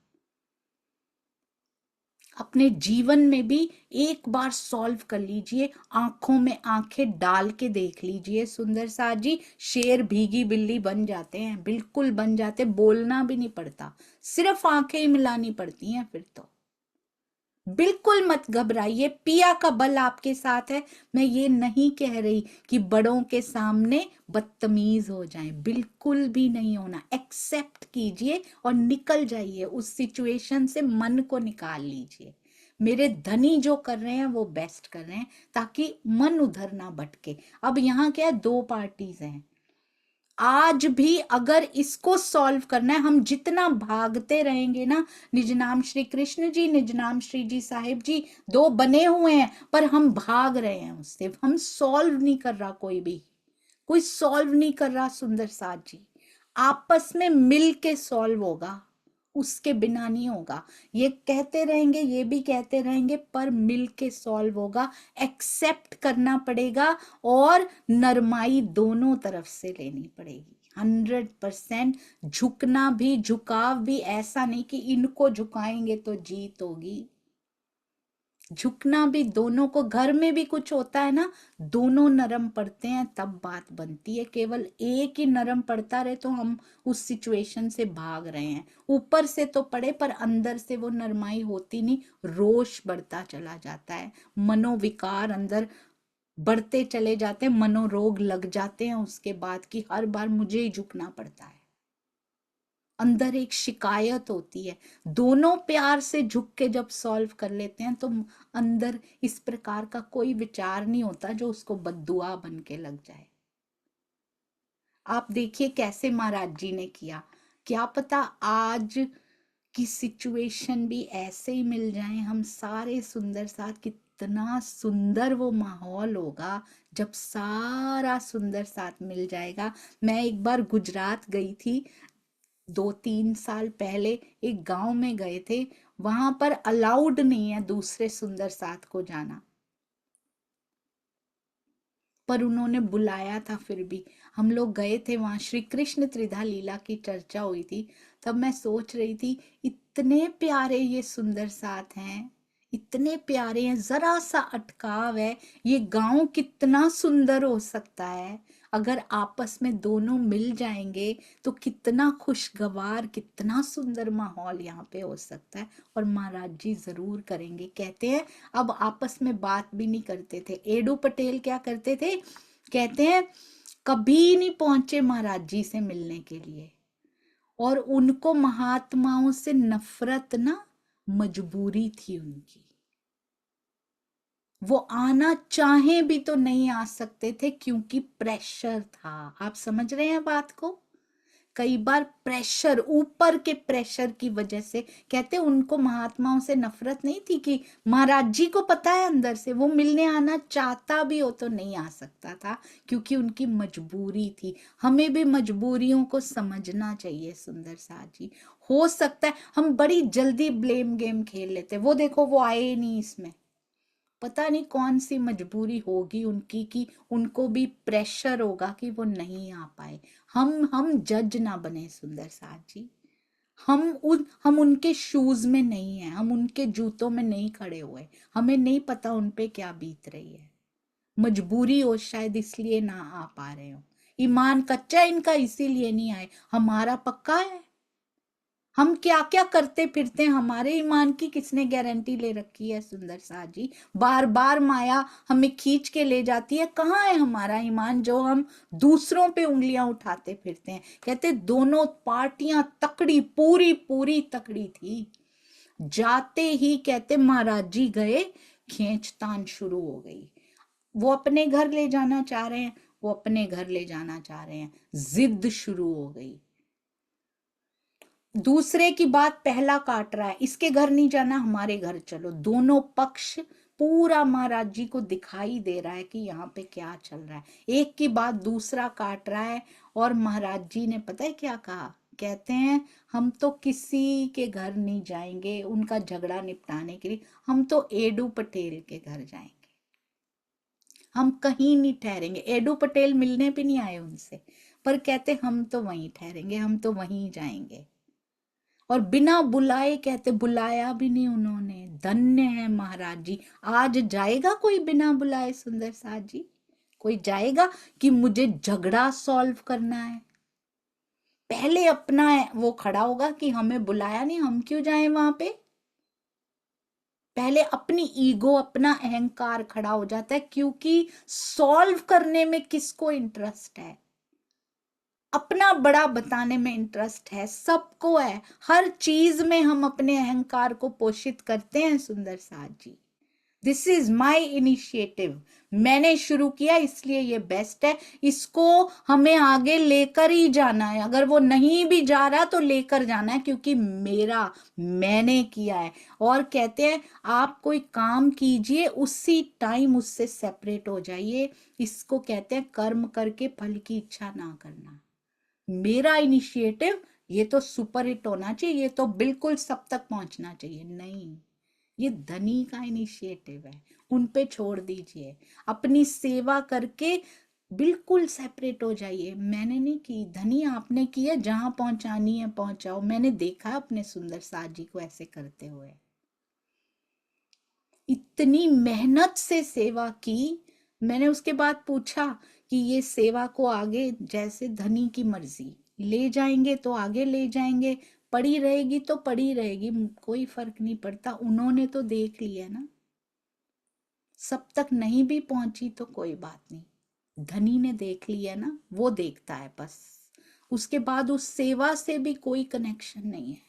अपने जीवन में भी एक बार सॉल्व कर लीजिए, आंखों में आंखें डाल के देख लीजिए सुंदर साथ जी, शेर भीगी बिल्ली बन जाते हैं, बिल्कुल बन जाते, बोलना भी नहीं पड़ता, सिर्फ आंखें ही मिलानी पड़ती हैं फिर तो। बिल्कुल मत घबराइए, पिया का बल आपके साथ है। मैं ये नहीं कह रही कि बड़ों के सामने बदतमीज हो जाएं, बिल्कुल भी नहीं होना। एक्सेप्ट कीजिए और निकल जाइए उस सिचुएशन से, मन को निकाल लीजिए। मेरे धनी जो कर रहे हैं वो बेस्ट कर रहे हैं, ताकि मन उधर ना भटके। अब यहाँ क्या है, दो पार्टीज हैं। आज भी अगर इसको सॉल्व करना है, हम जितना भागते रहेंगे ना, निज नाम श्री कृष्ण जी, निज नाम श्री जी साहिब जी, दो बने हुए हैं पर हम भाग रहे हैं उससे, हम सॉल्व नहीं कर रहा, कोई सॉल्व नहीं कर रहा सुंदर साथ जी। आपस में मिल के सॉल्व होगा, उसके बिना नहीं होगा। ये कहते रहेंगे, ये भी कहते रहेंगे, पर मिल के सॉल्व होगा। एक्सेप्ट करना पड़ेगा और नरमाई दोनों तरफ से लेनी पड़ेगी। 100% झुकना भी, झुकाव भी, ऐसा नहीं कि इनको झुकाएंगे तो जीत होगी। झुकना भी दोनों को, घर में भी कुछ होता है ना, दोनों नरम पड़ते हैं तब बात बनती है। केवल एक ही नरम पड़ता रहे तो हम उस सिचुएशन से भाग रहे हैं। ऊपर से तो पड़े पर अंदर से वो नरमाई होती नहीं, रोष बढ़ता चला जाता है, मनोविकार अंदर बढ़ते चले जाते हैं, मनोरोग लग जाते हैं उसके बाद की हर बार मुझे ही झुकना पड़ता है। अंदर एक शिकायत होती है। दोनों प्यार से झुक के जब सॉल्व कर लेते हैं तो अंदर इस प्रकार का कोई विचार नहीं होता जो उसको बद्दुआ बन के लग जाए। आप देखिए कैसे महाराज जी ने किया, क्या पता आज की सिचुएशन भी ऐसे ही मिल जाए हम सारे सुंदर साथ। कितना सुंदर वो माहौल होगा जब सारा सुंदर साथ मिल जाएगा। मैं एक बार गुजरात गई थी, 2-3 साल पहले एक गांव में गए थे, वहां पर अलाउड नहीं है दूसरे सुंदर साथ को जाना, पर उन्होंने बुलाया था फिर भी हम लोग गए थे। वहां श्री कृष्ण त्रिधा लीला की चर्चा हुई थी, तब मैं सोच रही थी इतने प्यारे ये सुंदर साथ हैं, इतने प्यारे हैं, जरा सा अटकाव है, ये गांव कितना सुंदर हो सकता है अगर आपस में दोनों मिल जाएंगे, तो कितना खुशगवार, कितना सुंदर माहौल यहाँ पे हो सकता है। और महाराज जी जरूर करेंगे, कहते हैं अब आपस में बात भी नहीं करते थे। एडू पटेल क्या करते थे, कहते हैं कभी नहीं पहुंचे महाराज जी से मिलने के लिए, और उनको महात्माओं से नफरत ना मजबूरी थी उनकी, वो आना चाहे भी तो नहीं आ सकते थे क्योंकि प्रेशर था। आप समझ रहे हैं बात को, कई बार प्रेशर, ऊपर के प्रेशर की वजह से। कहते उनको महात्माओं से नफरत नहीं थी कि महाराज जी को पता है अंदर से वो मिलने आना चाहता भी हो तो नहीं आ सकता था, क्योंकि उनकी मजबूरी थी। हमें भी मजबूरियों को समझना चाहिए सुंदर साथ जी। हो सकता है हम बड़ी जल्दी ब्लेम गेम खेल लेते, वो देखो वो आए नहीं इसमें, पता नहीं कौन सी मजबूरी होगी उनकी कि उनको भी प्रेशर होगा कि वो नहीं आ पाए। हम जज ना बने सुंदर साथ जी, हम उनके शूज में नहीं है, हम उनके जूतों में नहीं खड़े हुए, हमें नहीं पता उन पे क्या बीत रही है। मजबूरी हो शायद, इसलिए ना आ पा रहे हो। ईमान कच्चा इनका इसीलिए नहीं आए, हमारा पक्का है। हम क्या क्या करते फिरते हैं, हमारे ईमान की किसने गारंटी ले रखी है सुंदर साथ जी। बार बार माया हमें खींच के ले जाती है, कहाँ है हमारा ईमान जो हम दूसरों पे उंगलियां उठाते फिरते हैं। कहते दोनों पार्टियां तकड़ी, पूरी पूरी तकड़ी थी। जाते ही कहते महाराज जी गए, खींचतान शुरू हो गई। वो अपने घर ले जाना चाह रहे हैं, वो अपने घर ले जाना चाह रहे हैं, जिद शुरू हो गई। दूसरे की बात पहला काट रहा है, इसके घर नहीं जाना, हमारे घर चलो। दोनों पक्ष पूरा महाराज जी को दिखाई दे रहा है कि यहाँ पे क्या चल रहा है। एक की बात दूसरा काट रहा है। और महाराज जी ने पता है क्या कहा? कहते हैं हम तो किसी के घर नहीं जाएंगे उनका झगड़ा निपटाने के लिए, हम तो एडू पटेल के घर जाएंगे, हम कहीं नहीं ठहरेंगे। एडू पटेल मिलने भी नहीं आए उनसे, पर कहते हम तो वहीं ठहरेंगे, हम तो वहीं जाएंगे। और बिना बुलाए, कहते बुलाया भी नहीं उन्होंने। धन्य है महाराज जी। आज जाएगा कोई बिना बुलाए सुंदर साथ जी? कोई जाएगा कि मुझे झगड़ा सॉल्व करना है? पहले अपना वो खड़ा होगा कि हमें बुलाया नहीं, हम क्यों जाएं वहां पे। पहले अपनी ईगो, अपना अहंकार खड़ा हो जाता है, क्योंकि सॉल्व करने में किसको इंटरेस्ट है? अपना बड़ा बताने में इंटरेस्ट है, सबको है। हर चीज में हम अपने अहंकार को पोषित करते हैं सुंदर साथ जी। दिस इज माई इनिशिएटिव, मैंने शुरू किया इसलिए ये बेस्ट है, इसको हमें आगे लेकर ही जाना है। अगर वो नहीं भी जा रहा तो लेकर जाना है, क्योंकि मेरा, मैंने किया है। और कहते हैं आप कोई काम कीजिए, उसी टाइम उससे सेपरेट हो जाइए। इसको कहते हैं कर्म करके फल की इच्छा ना करना। मेरा इनिशिएटिव, ये तो सुपर हिट होना चाहिए, ये तो बिल्कुल सब तक पहुंचना चाहिए। नहीं, ये धनी का इनिशिएटिव है, उन पे छोड़ दीजिए। अपनी सेवा करके बिल्कुल सेपरेट हो जाइए। मैंने नहीं की, धनी आपने की है, जहां पहुंचानी है पहुंचाओ। मैंने देखा अपने सुंदर साथ जी को ऐसे करते हुए, इतनी मेहनत से सेवा की। मैंने उसके बाद पूछा कि ये सेवा को आगे जैसे धनी की मर्जी, ले जाएंगे तो आगे ले जाएंगे, पड़ी रहेगी तो पड़ी रहेगी, कोई फर्क नहीं पड़ता। उन्होंने तो देख लिया ना, सब तक नहीं भी पहुंची तो कोई बात नहीं, धनी ने देख लिया ना, वो देखता है बस। उसके बाद उस सेवा से भी कोई कनेक्शन नहीं है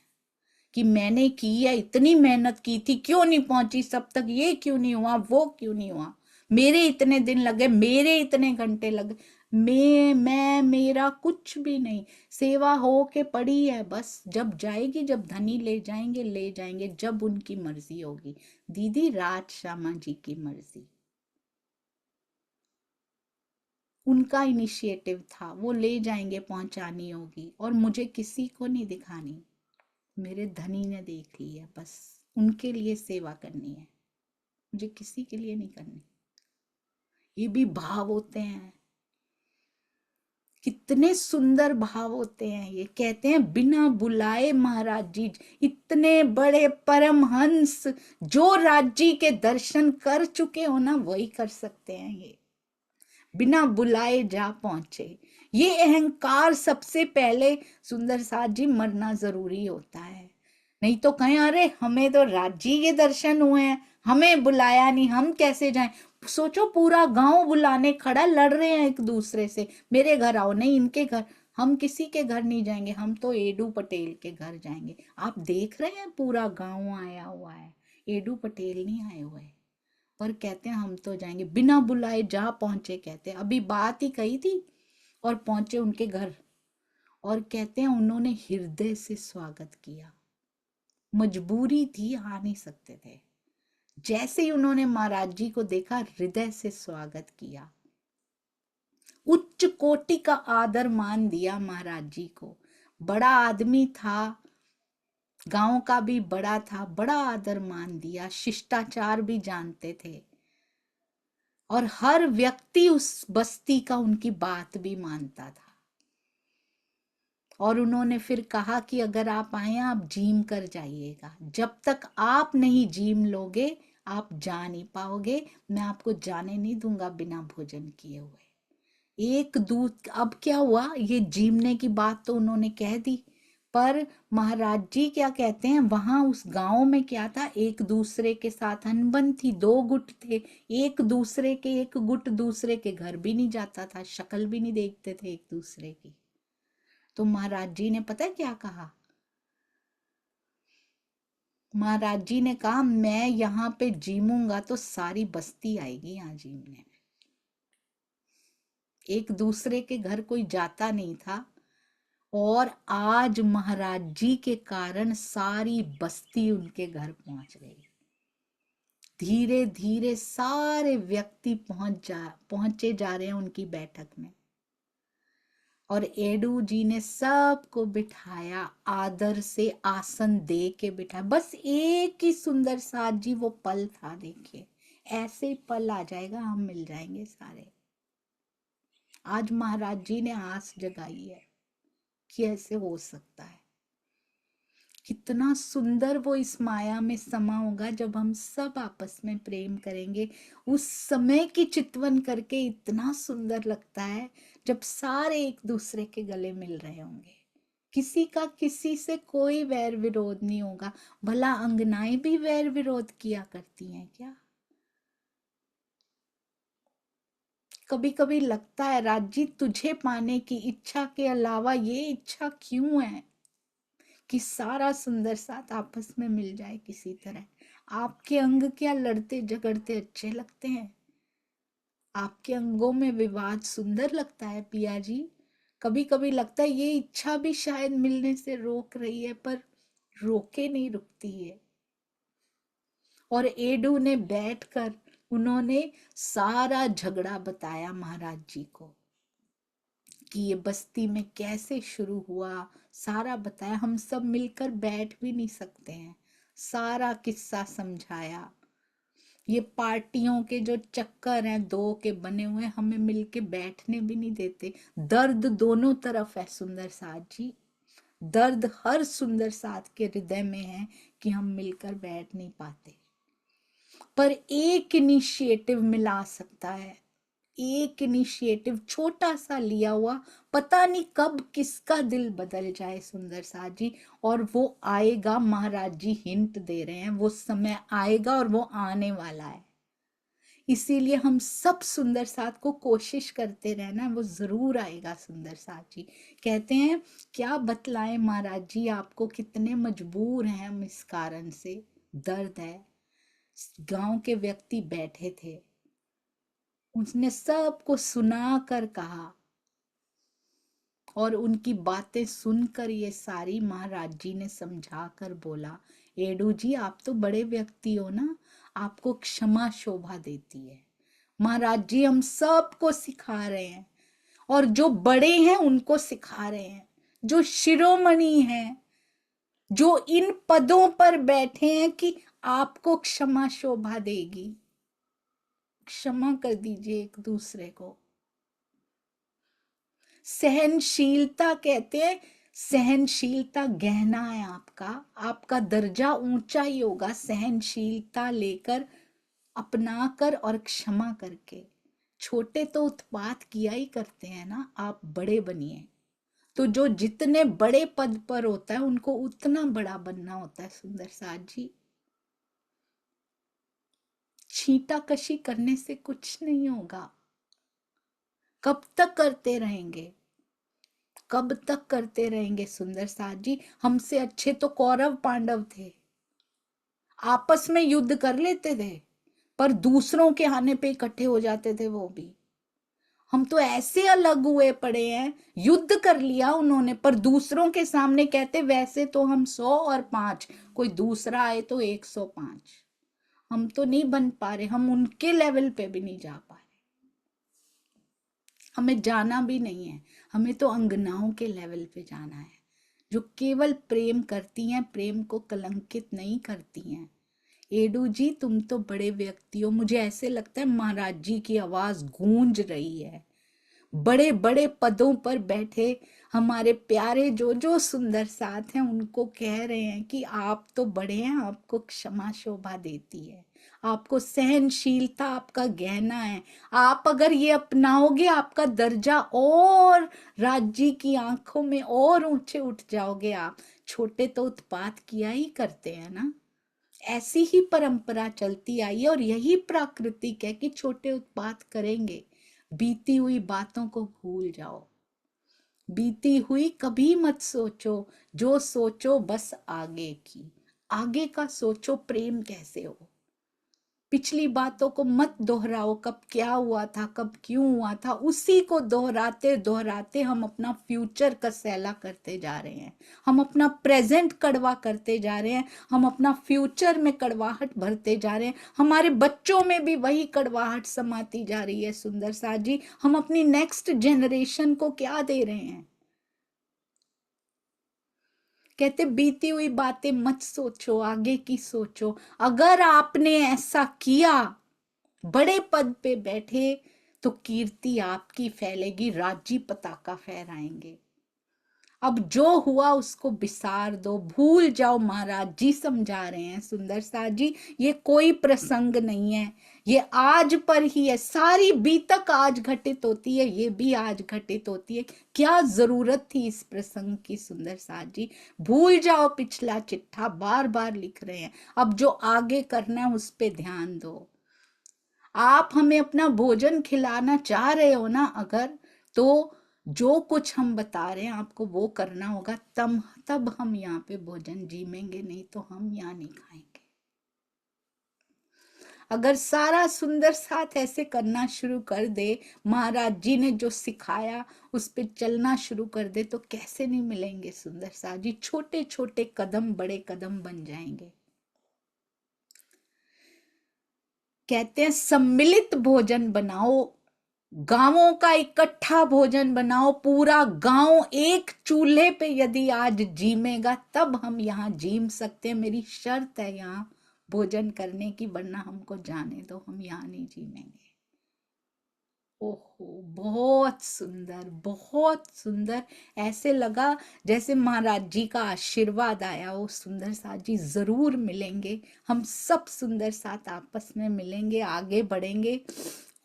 कि मैंने की है, इतनी मेहनत की थी, क्यों नहीं पहुंची सब तक, ये क्यों नहीं हुआ, वो क्यों नहीं हुआ, मेरे इतने दिन लगे, मेरे इतने घंटे लगे। मैं मेरा कुछ भी नहीं, सेवा हो के पड़ी है बस। जब जाएगी, जब धनी ले जाएंगे ले जाएंगे, जब उनकी मर्जी होगी। दीदी राज श्यामा जी की मर्जी, उनका इनिशिएटिव था, वो ले जाएंगे, पहुंचानी होगी, और मुझे किसी को नहीं दिखानी, मेरे धनी ने देख ली है बस। उनके लिए सेवा करनी है, मुझे किसी के लिए नहीं करनी। ये भी भाव होते हैं, कितने सुंदर भाव होते हैं। ये कहते हैं बिना बुलाए महाराज जी, इतने बड़े परमहंस, जो राज जी के दर्शन कर चुके हो ना, वही कर सकते हैं। ये बिना बुलाए जा पहुंचे। ये अहंकार सबसे पहले सुंदर साथ जी मरना जरूरी होता है। नहीं तो कहें अरे हमें तो राज जी के दर्शन हुए हैं, हमें बुलाया नहीं, हम कैसे जाएं। सोचो पूरा गांव बुलाने खड़ा, लड़ रहे हैं एक दूसरे से, मेरे घर आओ, नहीं इनके घर। हम किसी के घर नहीं जाएंगे, हम तो एडू पटेल के घर जाएंगे। आप देख रहे हैं पूरा गांव आया हुआ है, एडू पटेल नहीं आए हुए, पर कहते हैं हम तो जाएंगे। बिना बुलाए जा पहुंचे, कहते हैं अभी बात ही कही थी और पहुंचे उनके घर। और कहते हैं उन्होंने हृदय से स्वागत किया, मजबूरी थी, आ नहीं सकते थे। जैसे ही उन्होंने महाराज जी को देखा, हृदय से स्वागत किया, उच्च कोटि का आदर मान दिया महाराज जी को। बड़ा आदमी था, गांव का भी बड़ा था, बड़ा आदर मान दिया, शिष्टाचार भी जानते थे, और हर व्यक्ति उस बस्ती का उनकी बात भी मानता था। और उन्होंने फिर कहा कि अगर आप आए, आप जीम कर जाइएगा, जब तक आप नहीं जीम लोगे आप जा नहीं पाओगे, मैं आपको जाने नहीं दूंगा बिना भोजन किए हुए। एक दूध, अब क्या हुआ, ये जीमने की बात तो उन्होंने कह दी, पर महाराज जी क्या कहते हैं, वहां उस गांव में क्या था, एक दूसरे के साथ अनबन थी, दो गुट थे, एक दूसरे के, एक गुट दूसरे के घर भी नहीं जाता था, शक्ल भी नहीं देखते थे एक दूसरे की। तो महाराज जी ने पता है क्या कहा, महाराज जी ने कहा मैं यहाँ पे जीमूंगा तो सारी बस्ती आएगी यहाँ जीमने। एक दूसरे के घर कोई जाता नहीं था, और आज महाराज जी के कारण सारी बस्ती उनके घर पहुंच गई। धीरे धीरे सारे व्यक्ति पहुंचे जा रहे हैं उनकी बैठक में। और एडू जी ने सबको बिठाया, आदर से आसन दे के बिठाया। बस एक ही सुंदर साथ जी वो पल था, देखिए ऐसे पल आ जाएगा, हम मिल जाएंगे सारे। आज महाराज जी ने आस जगाई है कि ऐसे हो सकता है। कितना सुंदर वो इस माया में समा होगा जब हम सब आपस में प्रेम करेंगे। उस समय की चितवन करके इतना सुंदर लगता है जब सारे एक दूसरे के गले मिल रहे होंगे। किसी का किसी से कोई वैर विरोध नहीं होगा। भला अंगनाएं भी वैर विरोध किया करती हैं क्या? कभी कभी लगता है राजी, तुझे पाने की इच्छा के अलावा ये इच्छा क्यों है कि सारा सुंदर साथ आपस में मिल जाए किसी तरह। आपके अंग क्या लड़ते झगड़ते अच्छे लगते हैं? आपके अंगों में विवाद सुंदर लगता है पिया जी? कभी कभी लगता है ये इच्छा भी शायद मिलने से रोक रही है, पर रोके नहीं रुकती है। और एडू ने बैठकर उन्होंने सारा झगड़ा बताया महाराज जी को कि ये बस्ती में कैसे शुरू हुआ, सारा बताया। हम सब मिलकर बैठ भी नहीं सकते हैं, सारा किस्सा समझाया। ये पार्टियों के जो चक्कर हैं दो के बने हुए, हमें मिलके बैठने भी नहीं देते। दर्द दोनों तरफ है सुंदर साथ जी, दर्द हर सुंदर साथ के हृदय में है कि हम मिलकर बैठ नहीं पाते। पर एक इनिशिएटिव मिला सकता है, एक इनिशिएटिव छोटा सा लिया हुआ, पता नहीं कब किसका दिल बदल जाए सुंदर साथ जी। और वो आएगा, महाराज जी हिंट दे रहे हैं, वो समय आएगा और वो आने वाला है। इसीलिए हम सब सुंदर साथ को कोशिश करते रहना, वो जरूर आएगा। सुंदर साथ जी कहते हैं, क्या बतलाएं महाराज जी आपको, कितने मजबूर हैं हम इस कारण से, दर्द है। गांव के व्यक्ति बैठे थे, उसने सबको सुना कर कहा, और उनकी बातें सुनकर ये सारी महाराज जी ने समझा कर बोला, एडू जी आप तो बड़े व्यक्ति हो ना, आपको क्षमा शोभा देती है। महाराज जी हम सबको सिखा रहे हैं, और जो बड़े हैं उनको सिखा रहे हैं, जो शिरोमणि हैं, जो इन पदों पर बैठे हैं कि आपको क्षमा शोभा देगी। क्षमा कर दीजिए एक दूसरे को। सहनशीलता कहते हैं, सहनशीलता गहना है आपका, आपका दर्जा ऊंचा ही होगा सहनशीलता लेकर, अपना कर और क्षमा करके। छोटे तो उत्पात किया ही करते हैं ना, आप बड़े बनिए। तो जो जितने बड़े पद पर होता है उनको उतना बड़ा बनना होता है सुंदर साथ जी। छींटा कशी करने से कुछ नहीं होगा। कब तक करते रहेंगे, कब तक करते रहेंगे सुंदर साथ जी? हमसे अच्छे तो कौरव पांडव थे, आपस में युद्ध कर लेते थे, पर दूसरों के आने पे इकट्ठे हो जाते थे वो भी। हम तो ऐसे अलग हुए पड़े हैं, युद्ध कर लिया उन्होंने, पर दूसरों के सामने कहते वैसे तो हम 100 और 5, कोई दूसरा आए तो 105। हम तो नहीं बन पा रहे, हम उनके लेवल पे भी नहीं जा पा रहे। हमें जाना भी नहीं है, हमें तो अंगनाओं के लेवल पे जाना है, जो केवल प्रेम करती हैं, प्रेम को कलंकित नहीं करती हैं। एडू जी तुम तो बड़े व्यक्ति हो, मुझे ऐसे लगता है महाराज जी की आवाज गूंज रही है। बड़े बड़े पदों पर बैठे हमारे प्यारे जो जो सुंदर साथ हैं उनको कह रहे हैं कि आप तो बड़े हैं, आपको क्षमा शोभा देती है, आपको सहनशीलता आपका गहना है। आप अगर ये अपनाओगे आपका दर्जा और राज्य की आंखों में और ऊंचे उठ जाओगे आप। छोटे तो उत्पात किया ही करते हैं ना, ऐसी ही परंपरा चलती आई है, और यही प्राकृतिक है कि छोटे उत्पात करेंगे। बीती हुई बातों को भूल जाओ, बीती हुई कभी मत सोचो, जो सोचो बस आगे की, आगे का सोचो, प्रेम कैसे हो। पिछली बातों को मत दोहराओ, कब क्या हुआ था, कब क्यों हुआ था, उसी को दोहराते दोहराते हम अपना फ्यूचर का सैला करते जा रहे हैं, हम अपना प्रेजेंट कड़वा करते जा रहे हैं, हम अपना फ्यूचर में कड़वाहट भरते जा रहे हैं, हमारे बच्चों में भी वही कड़वाहट समाती जा रही है। सुंदर साथ जी, हम अपनी नेक्स्ट जनरेशन को क्या दे रहे हैं? कहते बीती हुई बातें मत सोचो, आगे की सोचो। अगर आपने ऐसा किया, बड़े पद पे बैठे, तो कीर्ति आपकी फैलेगी, राज्य पताका फहराएंगे। अब जो हुआ उसको बिसार दो, भूल जाओ। महाराज जी समझा रहे हैं सुंदर साथ जी, ये कोई प्रसंग नहीं है, ये आज पर ही है। सारी बीतक आज घटित होती है, ये भी आज घटित होती है। क्या जरूरत थी इस प्रसंग की? सुंदर साथ जी, भूल जाओ पिछला चिट्ठा, बार बार लिख रहे हैं। अब जो आगे करना है उस पे ध्यान दो। आप हमें अपना भोजन खिलाना चाह रहे हो ना, अगर तो जो कुछ हम बता रहे हैं आपको वो करना होगा, तब हम यहाँ पे भोजन जीमेंगे, नहीं तो हम यहाँ नहीं खाएंगे। अगर सारा सुंदर साथ ऐसे करना शुरू कर दे, महाराज जी ने जो सिखाया उस पे चलना शुरू कर दे, तो कैसे नहीं मिलेंगे सुंदर साथ जी? छोटे छोटे कदम बड़े कदम बन जाएंगे। कहते हैं सम्मिलित भोजन बनाओ, गांवों का इकट्ठा भोजन बनाओ, पूरा गांव एक चूल्हे पे यदि आज जीमेगा, तब हम यहाँ जीम सकते हैं। मेरी शर्त है यहाँ भोजन करने की, वरना हमको जाने दो, हम यहाँ नहीं जीमेंगे। ओहो, बहुत सुंदर, बहुत सुंदर। ऐसे लगा जैसे महाराज जी का आशीर्वाद आया हो। सुंदर साथ जी जरूर मिलेंगे, हम सब सुंदर साथ आपस में मिलेंगे, आगे बढ़ेंगे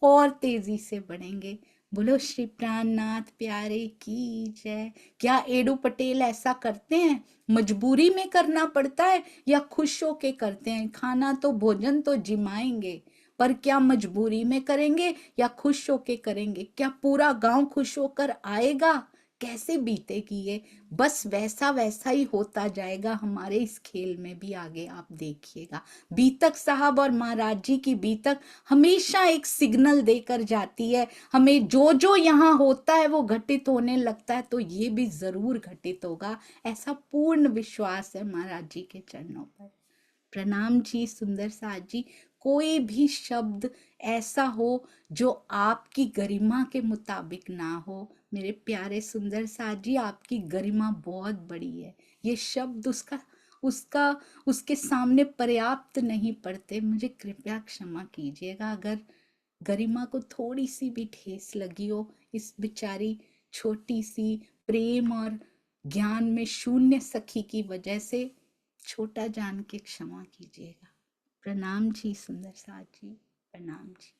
और तेजी से बढ़ेंगे। बोलो श्री प्राणनाथ प्यारे की जय। क्या एडू पटेल ऐसा करते हैं? मजबूरी में करना पड़ता है या खुश होके करते हैं? खाना तो भोजन तो जिमाएंगे, पर क्या मजबूरी में करेंगे या खुश होके करेंगे? क्या पूरा गांव खुश होकर आएगा? कैसे बीतेगी ये? बस वैसा वैसा ही होता जाएगा हमारे इस खेल में भी। आगे आप देखिएगा, बीतक साहब और महाराज जी की बीतक हमेशा एक सिग्नल देकर जाती है हमें, जो जो यहाँ होता है वो घटित होने लगता है, तो ये भी जरूर घटित होगा, ऐसा पूर्ण विश्वास है महाराज जी के चरणों पर। प्रणाम जी सुंदर साथ जी। कोई भी शब्द ऐसा हो जो आपकी गरिमा के मुताबिक ना हो, मेरे प्यारे सुंदर साथ जी, आपकी गरिमा बहुत बड़ी है, ये शब्द उसका उसका उसके सामने पर्याप्त नहीं पड़ते। मुझे कृपया क्षमा कीजिएगा अगर गरिमा को थोड़ी सी भी ठेस लगी हो, इस बेचारी छोटी सी प्रेम और ज्ञान में शून्य सखी की वजह से। छोटा जान के क्षमा कीजिएगा। प्रणाम जी सुंदर साथ जी, प्रणाम जी।